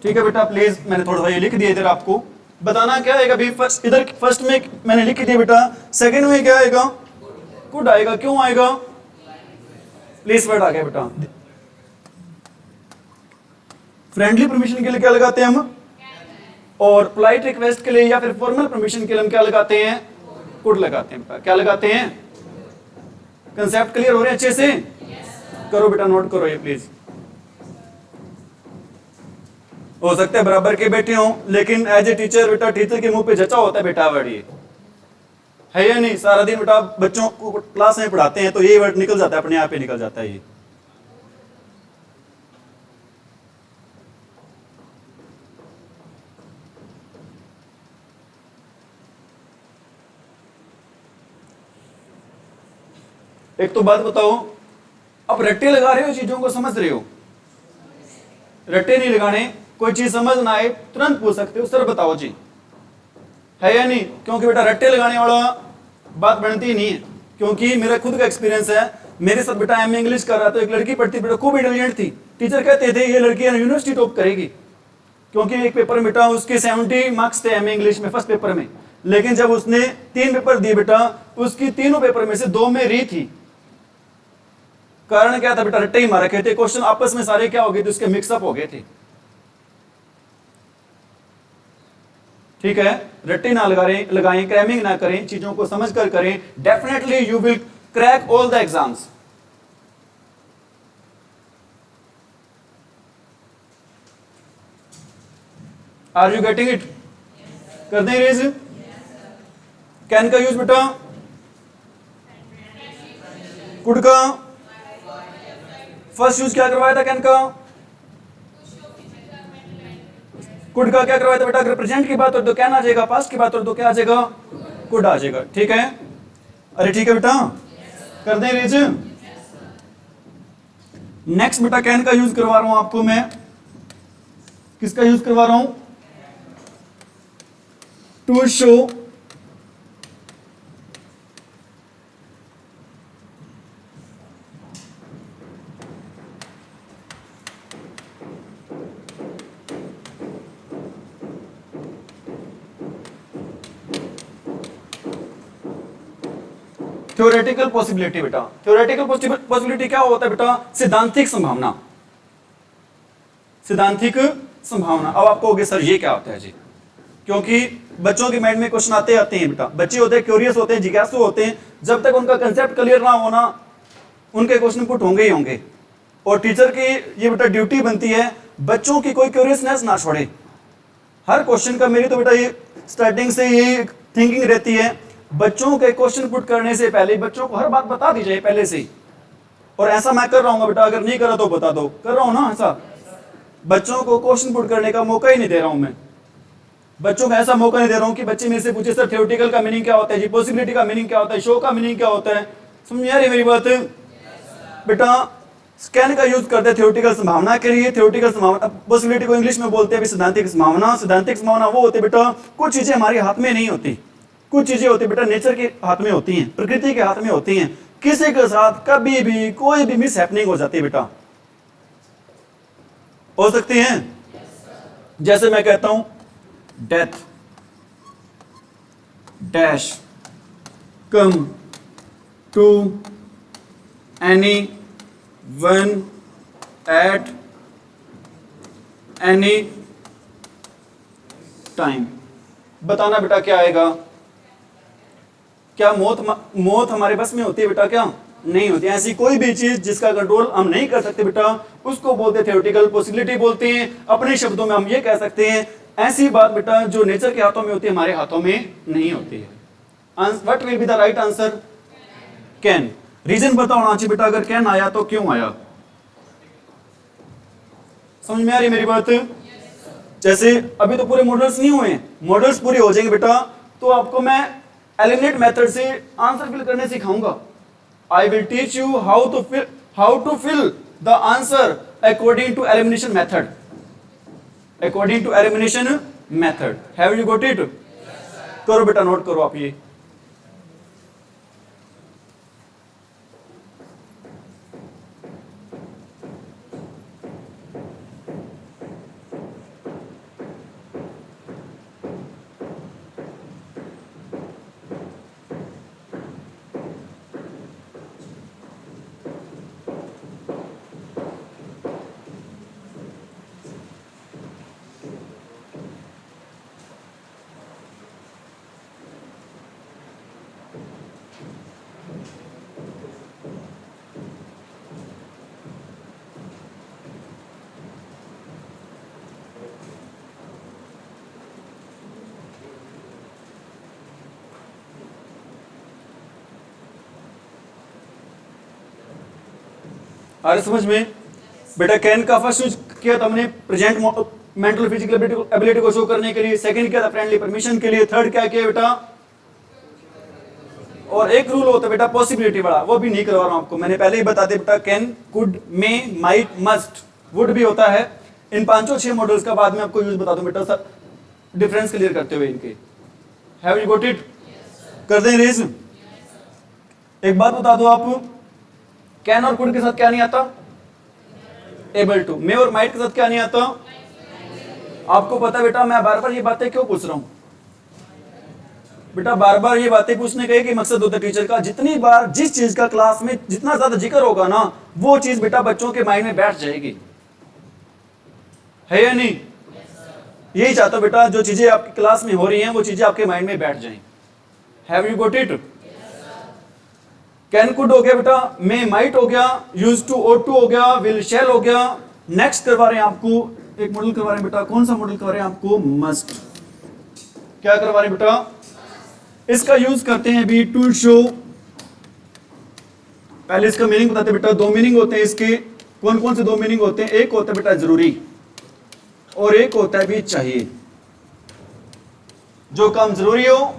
ठीक है बेटा, प्लीज मैंने थोड़ा सा ये लिख दिया इधर, आपको बताना क्या आएगा अभी। फर्स्ट इधर फर्स्ट में मैंने लिख दिया बेटा, सेकंड में क्या आएगा, कुड आएगा। क्यों आएगा, प्लीज वर्ड आ गया बेटा। फ्रेंडली परमिशन के लिए क्या लगाते हैं हम, और पोलाइट रिक्वेस्ट के लिए या फिर फॉर्मल परमिशन के लिए हम क्या लगाते हैं, कुड लगाते हैं। क्या लगाते हैं, कंसेप्ट क्लियर हो रहे हैं अच्छे से? करो बेटा, नोट करो ये प्लीज। हो सकता है बराबर के बैठे हो, लेकिन एज ए टीचर बेटा टीचर के मुंह पे जचा होता है बेटा वर्ड ये है या नहीं? सारा दिन बेटा बच्चों को क्लास में पढ़ाते हैं तो ये वर्ड निकल जाता है, अपने आप ही निकल जाता है ये। एक तो बात बताओ, अब रट्टे लगा रहे हो, चीजों को समझ रहे हो? रट्टे नहीं लगाने, कोई चीज समझ ना आए तुरंत पूछ सकते हो सर बताओ जी, है या नहीं? क्योंकि बेटा रट्टे लगाने वाला बात बनती ही नहीं है। क्योंकि मेरा खुद का एक्सपीरियंस है, मेरे साथ बेटा एमए इंग्लिश कर रहा था, एक लड़की पढ़ती बेटा खूब इंटेलिजेंट थी, टीचर कहते थे ये लड़की यूनिवर्सिटी टॉप करेगी, क्योंकि एक पेपर में बेटा उसके 70 मार्क्स थे एमए इंग्लिश में फर्स्ट पेपर में। लेकिन जब उसने 3 पेपर दिए बेटा, उसकी तीनों पेपर में से 2 में री थी। कारण क्या था बेटा? रट्टे ही मार रखे थे, क्वेश्चन आपस में सारे क्या हो गए थे, उसके मिक्सअप हो गए थे। ठीक है, रट्टे ना लगाएं, क्रैमिंग ना करें, चीजों को समझ कर करें, definitely you will crack all the exams. Are you getting it? कर दें रेज? कैन का यूज बेटा, कुड का फर्स्ट यूज क्या करवाया था? कैन का, कुड का क्या करवाया था बेटा? अगर प्रेजेंट की बात हो तो कैन आ जाएगा, पास्ट की बात हो तो क्या आ जाएगा? कुड आ जाएगा। ठीक है, अरे ठीक है बेटा, कर दें रेज? नेक्स्ट बेटा कैन का यूज करवा रहा हूं आपको मैं, किसका यूज करवा रहा हूं? To show theoretical possibility. बेटा थ्योरेटिकल पॉसिबिलिटी क्या होता है बेटा? सिद्धांतिक संभावना, सिद्धांतिक संभावना। अब आपको होगे सर ये क्या होता है जी? क्योंकि बच्चों के माइंड में क्वेश्चन आते हैं बेटा, बच्चे होते हैं क्यूरियस होते हैं, जिज्ञासु होते हैं, जब तक उनका कंसेप्ट क्लियर ना होना उनके क्वेश्चन पुट होंगे ही होंगे। और टीचर की ये बेटा ड्यूटी बनती है बच्चों की कोई क्यूरियसनेस ना छोड़े। हर क्वेश्चन का मेरी तो बेटा ये स्टार्टिंग से ये थिंकिंग रहती है, बच्चों के क्वेश्चन पुट करने से पहले बच्चों को हर बात बता दी जाए पहले से ही। और ऐसा मैं कर रहा हूँ बेटा, अगर नहीं करा तो बता दो, कर रहा हूँ ना ऐसा। बच्चों को क्वेश्चन पुट करने का मौका ही नहीं दे रहा हूं मैं, बच्चों को ऐसा मौका नहीं दे रहा हूं कि बच्चे मेरे से पूछे सर थ्योरेटिकल का मीनिंग क्या होता है जी, पॉसिबिलिटी का मीनिंग क्या होता है, शो का मीनिंग क्या होता है। समझ आ रही मेरी बात? बेटा स्कैन का यूज करते हैं थ्योरेटिकल संभावना के लिए। थ्योरेटिकल संभावना, पॉसिबिलिटी को इंग्लिश में बोलते हैं सिद्धांतिक संभावना। सिद्धांतिक संभावना वो होती है बेटा, कुछ चीजें हमारे हाथ में नहीं होती, कुछ चीजें होती बेटा नेचर के हाथ में होती हैं, प्रकृति के हाथ में होती हैं। किसी के साथ कभी भी कोई भी मिस हैपनिंग हो जाती है बेटा, हो सकती है। जैसे मैं कहता हूं death dash come to any one at any time. बताना बेटा क्या आएगा? क्या मौत हमारे बस में होती है बेटा? क्या नहीं होती। ऐसी कोई भी चीज जिसका कंट्रोल हम नहीं कर सकते बेटा, उसको बोलते हैं थ्योरेटिकल पॉसिबिलिटी बोलते हैं। अपने शब्दों में हम ये कह सकते हैं ऐसी बात बेटा जो नेचर के हाथों में होती है हमारे हाथों में नहीं होती है। What will be the right answer? Can. Reason बताओ ना चाहिए बेटा, अगर कैन आया तो क्यों आया? समझ में आ रही मेरी बात? जैसे अभी तो पूरे मॉडल्स नहीं हुए, मॉडल्स पूरे हो जाएंगे बेटा तो आपको मैं एलिमिनेट मेथड से आंसर फिल करने सिखाऊंगा। I will teach you how to fill the answer according to elimination method. According to elimination method. Have you got it? करो बेटा, नोट करो आप ये। आ रहा समझ में? बेटा कैन का फर्स्ट यूज किया था हमने प्रेजेंट मेंटल फिजिकल एबिलिटी को शो करने के लिए, सेकंड किया था फ्रेंडली परमिशन के लिए, थर्ड क्या किया बेटा, और एक रूल होता है बेटा पॉसिबिलिटी वाला, वो भी नहीं करवा रहा हूं आपको, मैंने पहले ही बता दिया बेटा, can, could, may, might, must, would भी होता है। इन 5-6 मॉडल्स का बाद में आपको यूज बता दूं बेटा सर, डिफरेंस क्लियर करते हुए इनके। Have you got it? कर दें रेज? एक बात बता दो आप, कैन और कुड के साथ क्या नहीं आता? Able to. मे और माइट के साथ क्या नहीं आता? आपको पता बेटा मैं बार बार ये बातें क्यों पूछ रहा हूं? बेटा बार बार ये बातें पूछने का एक ही मकसद होता है टीचर का, जितनी बार जिस चीज का क्लास में जितना ज्यादा जिक्र होगा ना, वो चीज बेटा बच्चों के माइंड में बैठ जाएगी, है या नहीं? यही चाहता बेटा, जो चीजें आपकी क्लास में हो रही हैं वो चीजें आपके माइंड में बैठ जाएं। Have you got it? Can could हो गया बेटा, मे माइट हो गया, यूज टू ओट टू हो गया, विल शैल हो गया। नेक्स्ट करवा रहे हैं आपको एक मॉडल करवा रहे हैं बेटा, कौन सा मॉडल करवा रहे हैं आपको? मस्ट। क्या करवा रहे हैं बेटा? इसका यूज करते हैं अभी टू शो, पहले इसका मीनिंग बताते हैं बेटा। दो मीनिंग होते हैं इसके, कौन कौन से दो मीनिंग होते हैं? एक होता है बेटा जरूरी, और एक होता है भी चाहिए। जो काम जरूरी हो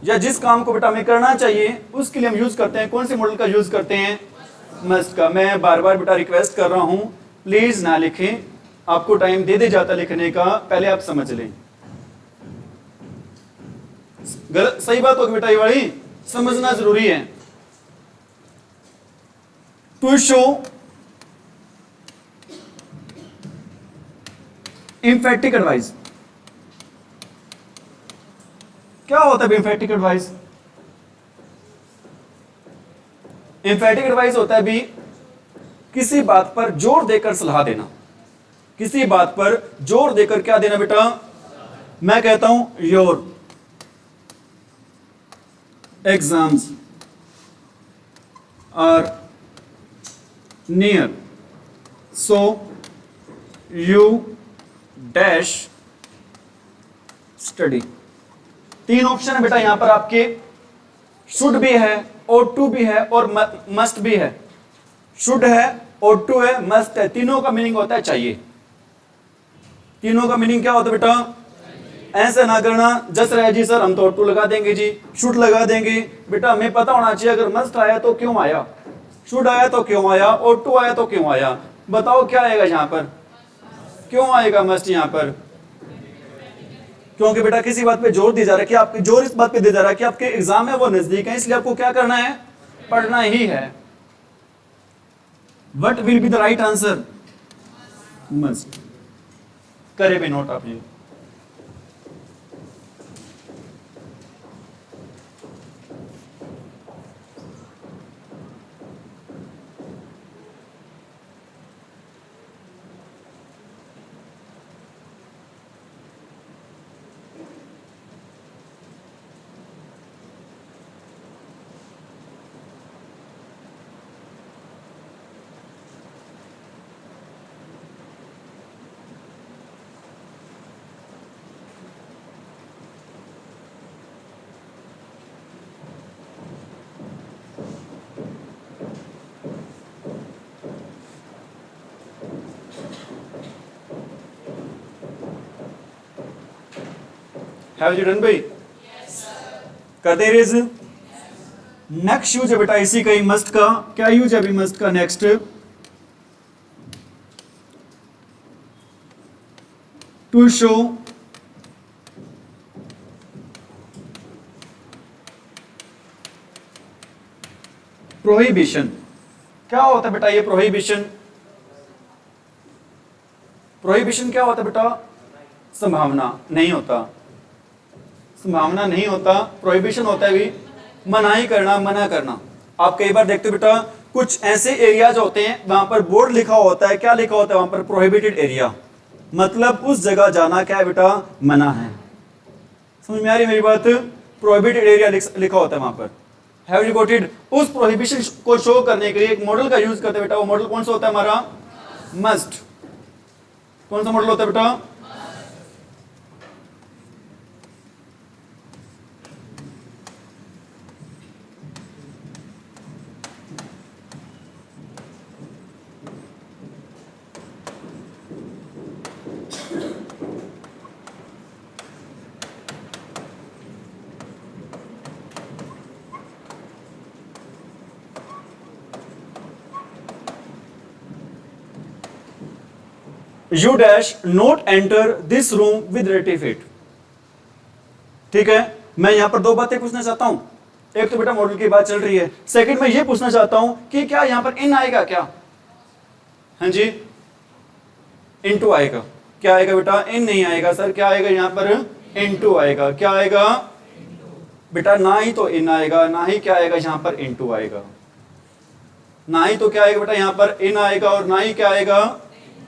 या जिस काम को बेटा हमें करना चाहिए, उसके लिए हम यूज करते हैं कौन से मॉडल का यूज करते हैं? मस्ट का। मैं बार बार बेटा रिक्वेस्ट कर रहा हूं, प्लीज ना लिखें, आपको टाइम दे दे जाता लिखने का, पहले आप समझ लें। गलत सही बात होगी बेटा, ये वाली समझना जरूरी है। To show emphatic advice. क्या होता है एम्फेटिक एडवाइस? एम्फेटिक एडवाइस होता है भी किसी बात पर जोर देकर सलाह देना, किसी बात पर जोर देकर क्या देना बेटा? मैं कहता हूं your exams are near, so you dash study. तीन ऑप्शन है बेटा यहां पर आपके, शुड भी है, ought to भी है, और मस्ट भी है। शुड है, ought to है, मस्ट है, तीनों का मीनिंग होता है चाहिए। तीनों का मीनिंग क्या होता है बेटा? ऐसा ना करना जस रहे जी सर हम तो ought to लगा देंगे जी, शुड लगा देंगे। बेटा हमें पता होना चाहिए अगर मस्ट आया तो क्यों आया, शुड आया तो क्यों आया, ought to आया तो क्यों आया। बताओ क्या आएगा यहां पर? क्यों आएगा मस्ट यहां पर? क्योंकि बेटा किसी बात पे जोर दिया जा रहा है कि आपके जोर इस बात पे दिया जा रहा है कि आपके एग्जाम है वो नजदीक है, इसलिए आपको क्या करना है? पढ़ना ही है। What will be the right answer? Must. करे भी नोट आप ये। हैव यू डन भाई? कर दे रेज? नेक्स्ट यूज है बेटा इसी का ही मस्ट का, क्या यूज है अभी मस्ट का? Next to show prohibition. क्या होता है बेटा ये प्रोहिबिशन? प्रोहिबिशन क्या होता है बेटा? संभावना नहीं होता, संभावना नहीं होता। प्रोहिबिशन होता है भी मनाही करना, मना करना। आप कई बार देखते हो बेटा कुछ ऐसे एरियाज होते हैं वहां पर बोर्ड लिखा होता है, क्या लिखा होता है वहां पर? प्रोहिबिटेड एरिया, मतलब उस जगह जाना क्या है बेटा? मना है। समझ में आ रही मेरी बात? प्रोहिबिटेड एरिया लिखा होता है वहां पर। Have you got it? उस प्रोहिबिशन को शो करने के लिए एक मॉडल का यूज करते हैं बेटा। वो मॉडल कौन सा होता है हमारा? मस्ट। कौन सा मॉडल होता है बेटा? You dash not enter this room with रेटिफिट। ठीक है, मैं यहां पर दो बातें पूछना चाहता हूं। एक तो बेटा मॉडल की बात चल रही है, सेकंड मैं ये पूछना चाहता हूं कि क्या यहां पर इन आएगा क्या? हाँ जी, इनटू आएगा। क्या आएगा बेटा? इन नहीं आएगा सर, क्या आएगा यहां पर? इनटू आएगा। क्या आएगा बेटा? ना ही तो इन आएगा, ना ही क्या आएगा यहां पर? इनटू आएगा। ना ही तो क्या आएगा बेटा यहां पर? इन आएगा, और ना ही क्या आएगा?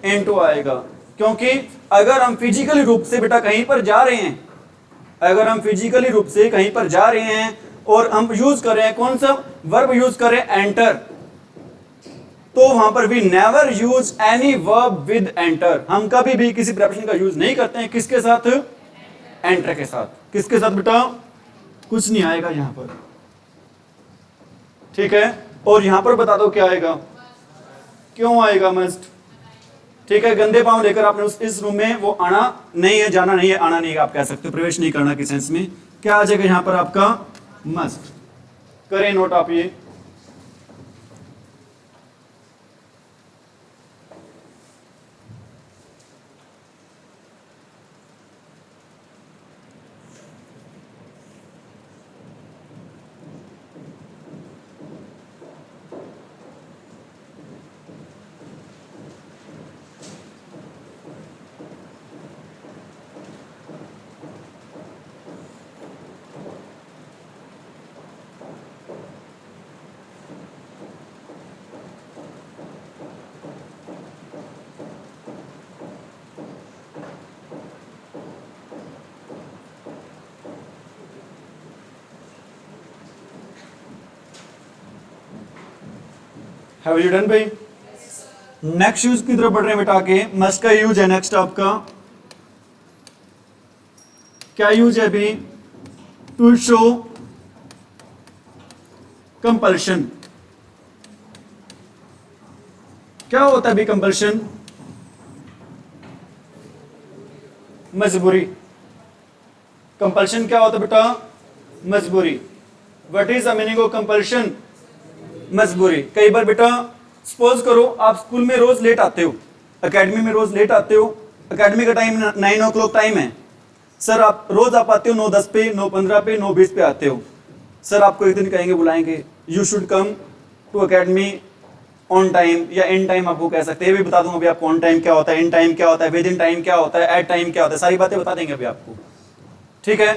इनटू आएगा। क्योंकि अगर हम फिजिकली रूप से बेटा कहीं पर जा रहे हैं, अगर हम फिजिकली रूप से कहीं पर जा रहे हैं और हम यूज कर रहे हैं कौन सा वर्ब यूज कर रहे हैं? एंटर, तो वहां पर भी never use any verb with enter. हम कभी भी किसी प्रेपोजिशन का यूज नहीं करते हैं किसके साथ? एंटर के साथ। किसके साथ बेटा? कुछ नहीं आएगा यहां पर। ठीक है, और यहां पर बता दो क्या आएगा? क्यों आएगा? मस्ट। ठीक है, गंदे पांव लेकर आपने इस रूम में वो आना नहीं है, जाना नहीं है, आना नहीं है, आप कह सकते हो, प्रवेश नहीं करना के सेंस में। क्या आ जाएगा यहां पर आपका? मस्ट। करें नोट आप ये। Have you done भाई? नेक्स्ट यूज की तरफ बढ़ रहे हैं बेटा के। मस्ट का यूज है नेक्स्ट आपका। क्या यूज है अभी? To show compulsion. क्या होता है अभी कंपल्शन? मजबूरी। कंपल्शन क्या होता है बेटा? मजबूरी। What is the meaning of compulsion? मजबूरी। कई बार बेटा सपोज करो आप स्कूल में रोज लेट आते हो, एकेडमी में रोज लेट आते हो, एकेडमी का टाइम 9 o'clock टाइम है सर, आप रोज आप आते हो 9:10 पे, 9:15 पे, 9:20 पे आते हो। सर आपको एक दिन कहेंगे, बुलाएंगे, you should come to academy on time या इन टाइम आपको कह सकते हैं। ये भी बता दूंगा अभी आपको ऑन टाइम क्या होता है, इन टाइम क्या होता है, विद इन टाइम क्या होता है, एट टाइम क्या होता है, सारी बातें बता देंगे अभी आपको। ठीक है,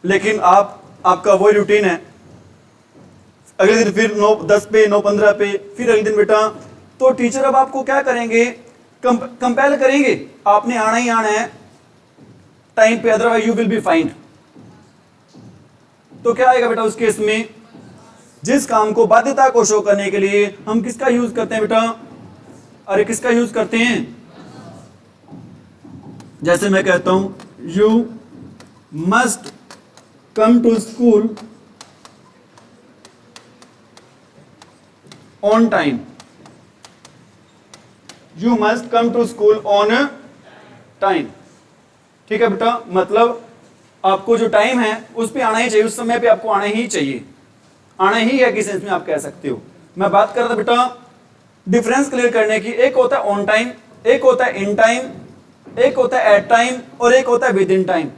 लेकिन आपका वही रूटीन है, अगले दिन फिर 9:10 पे, 9:15 पे, फिर अगले दिन बेटा, तो टीचर अब आपको क्या करेंगे? कंपेल करेंगे, आपने आना ही आना है टाइम पे, otherwise you will be find. तो क्या आएगा बेटा उस केस में? जिस काम को बाध्यता को शो करने के लिए हम किसका यूज करते हैं बेटा? अरे किसका यूज करते हैं? जैसे मैं कहता हूं you must come to school on time. You must come to school on time. ठीक है बेटा, मतलब आपको जो टाइम है उस पे आना ही चाहिए, उस समय पे आपको आना ही चाहिए, आना ही है किस सेंस में आप कह सकते हो। मैं बात कर रहा था बेटा डिफरेंस क्लियर करने की। एक होता है ऑन टाइम, एक होता है इन टाइम, एक होता है एट टाइम, और एक होता है within time.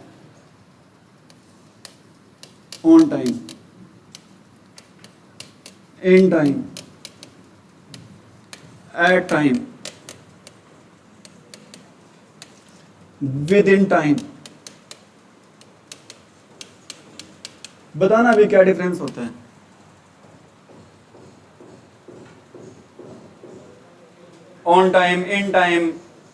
On time, in time, at time, within time. बताना अभी क्या डिफरेंस होता है? On time, in time,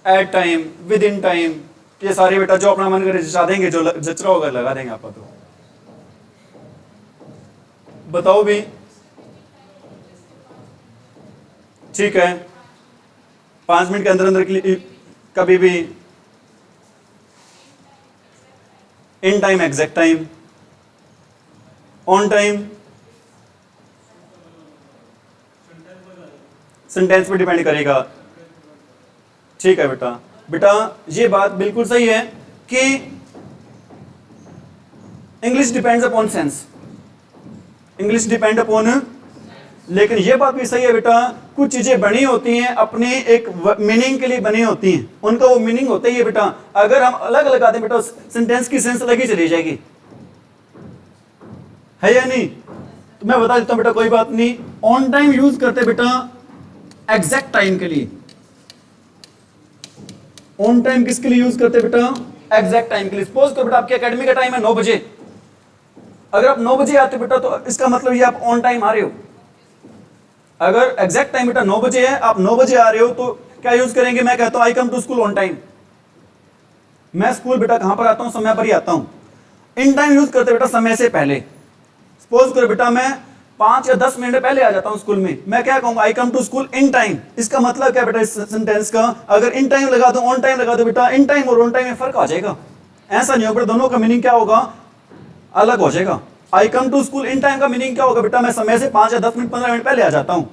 at time, within time, ये सारे बेटा जो अपना मन करे जचा देंगे, जो जच रहा होगा लगा देंगे आप। तो बताओ भी। ठीक है, 5 मिनट के अंदर अंदर के लिए कभी भी in time, exact time, on time, sentence पे डिपेंड करेगा। ठीक है बेटा, बेटा ये बात बिल्कुल सही है कि English depends upon sense, English depend upon लेकिन ये बात भी सही है बेटा, कुछ चीजें बनी होती हैं अपने एक मीनिंग के लिए बनी होती हैं, उनका वो मीनिंग होता ही है बेटा। अगर हम अलग लगा दें बेटा, सेंटेंस की सेंस अलग ही चली जाएगी, है या नहीं? तो मैं बता देता हूं बेटा, कोई बात नहीं। ऑन टाइम यूज करते बेटा एग्जैक्ट टाइम के लिए। ऑन टाइम किसके लिए यूज करते बेटा? एग्जैक्ट टाइम के लिए। सपोज करो बेटा आपकी एकेडमी का टाइम है 9 बजे, अगर आप 9 बजे आते बेटा तो इसका मतलब ये आप ऑन टाइम आ रहे हो। अगर एग्जैक्ट टाइम बेटा 9 बजे है, आप 9 बजे आ रहे हो, तो क्या यूज करेंगे? मैं कहता हूं I come to school on time. मैं स्कूल बेटा कहां पर आता हूं? समय पर ही आता हूं। इन टाइम यूज करते बेटा समय से पहले। सपोज करो बेटा मैं 5 या 10 मिनट पहले आ जाता हूं स्कूल में, मैं क्या कहूंगा? I come to school in time. इसका मतलब क्या बेटा इस सेंटेंस का? अगर इन टाइम लगा दो, ऑन टाइम लगा दो बेटा, इन टाइम और ऑन टाइम में फर्क आ जाएगा। ऐसा नहीं होगा, दोनों का मीनिंग क्या होगा? अलग हो जाएगा। I come to school in time का मीनिंग क्या होगा बेटा? मैं समय से 5 या 10 मिनट 15 मिनट पहले आ जाता हूं।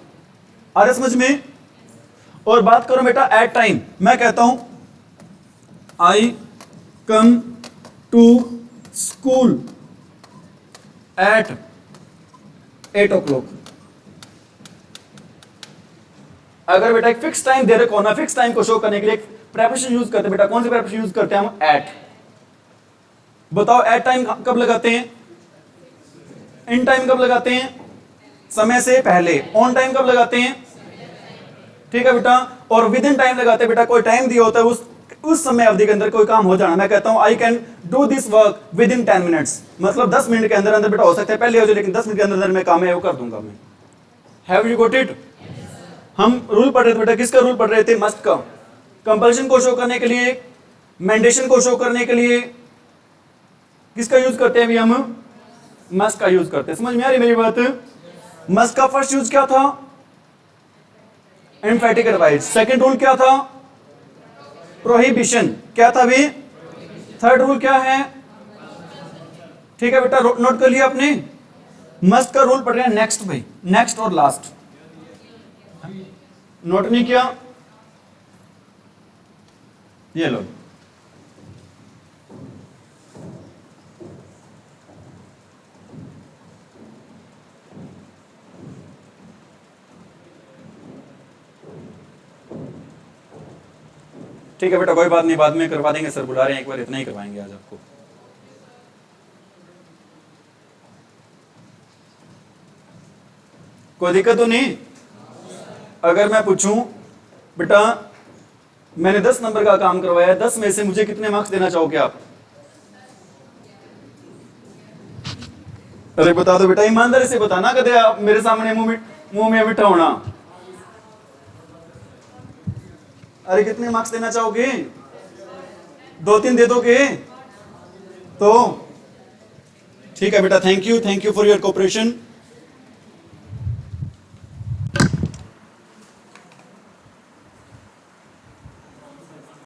आ रहा समझ में? और बात करो बेटा एट टाइम, मैं कहता हूं I come to school at 8 o'clock। अगर बेटा एक फिक्स टाइम दे रखो हो ना, फिक्स टाइम को शो करने के लिए प्रेपोजिशन यूज करते हैं बेटा। कौन सी प्रेपोजिशन यूज करते हैं हम? एट। बताओ एट टाइम कब लगाते हैं? इन टाइम कब लगाते हैं? समय से पहले। ऑन टाइम कब लगाते हैं? ठीक है बेटा। और विद इन टाइम लगाते हैं बेटा, कोई टाइम दिया होता है, उस समय अवधि के अंदर कोई काम हो जाना। मैं कहता हूं I can do this work with in 10 minutes, मतलब 10 मिनट के अंदर अंदर बेटा हो सकता है पहले हो जाए, लेकिन 10 मिनट के अंदर अंदर मैं काम है वो कर दूंगा मैं। Have you got it? हम रूल पढ़ रहे थे बेटा, किसका रूल पढ़ रहे थे? मस्ट का। कंपल्शन को शो करने के लिए, मैंडेशन को शो करने के लिए किसका यूज करते हैं अभी हम? मस्ट का यूज करते हैं। समझ में आ रही मेरी बात? मस्ट का फर्स्ट यूज क्या था? Emphatic advice. सेकंड रूल क्या था? प्रोहिबिशन। क्या था अभी? थर्ड रूल क्या है? ठीक है बेटा, नोट कर लिया आपने? मस्ट का रूल पढ़ रहे हैं नेक्स्ट भाई, नेक्स्ट और लास्ट। नोट नहीं किया? ये लो। ठीक है बेटा, कोई बात नहीं, बाद में करवा देंगे, सर बुला रहे हैं, एक बार इतना ही करवाएंगे आज आपको। कोई दिक्कत तो नहीं? अगर मैं पूछूं बेटा मैंने 10 नंबर का काम करवाया, 10 में से मुझे कितने मार्क्स देना चाहोगे आप? अरे बता दो बेटा, ईमानदारी से बताना, कदे आप मेरे सामने मुंह में मिठा होना। अरे कितने मार्क्स देना चाहोगे? 2-3 दे दोगे तो ठीक है बेटा। Thank you for your cooperation.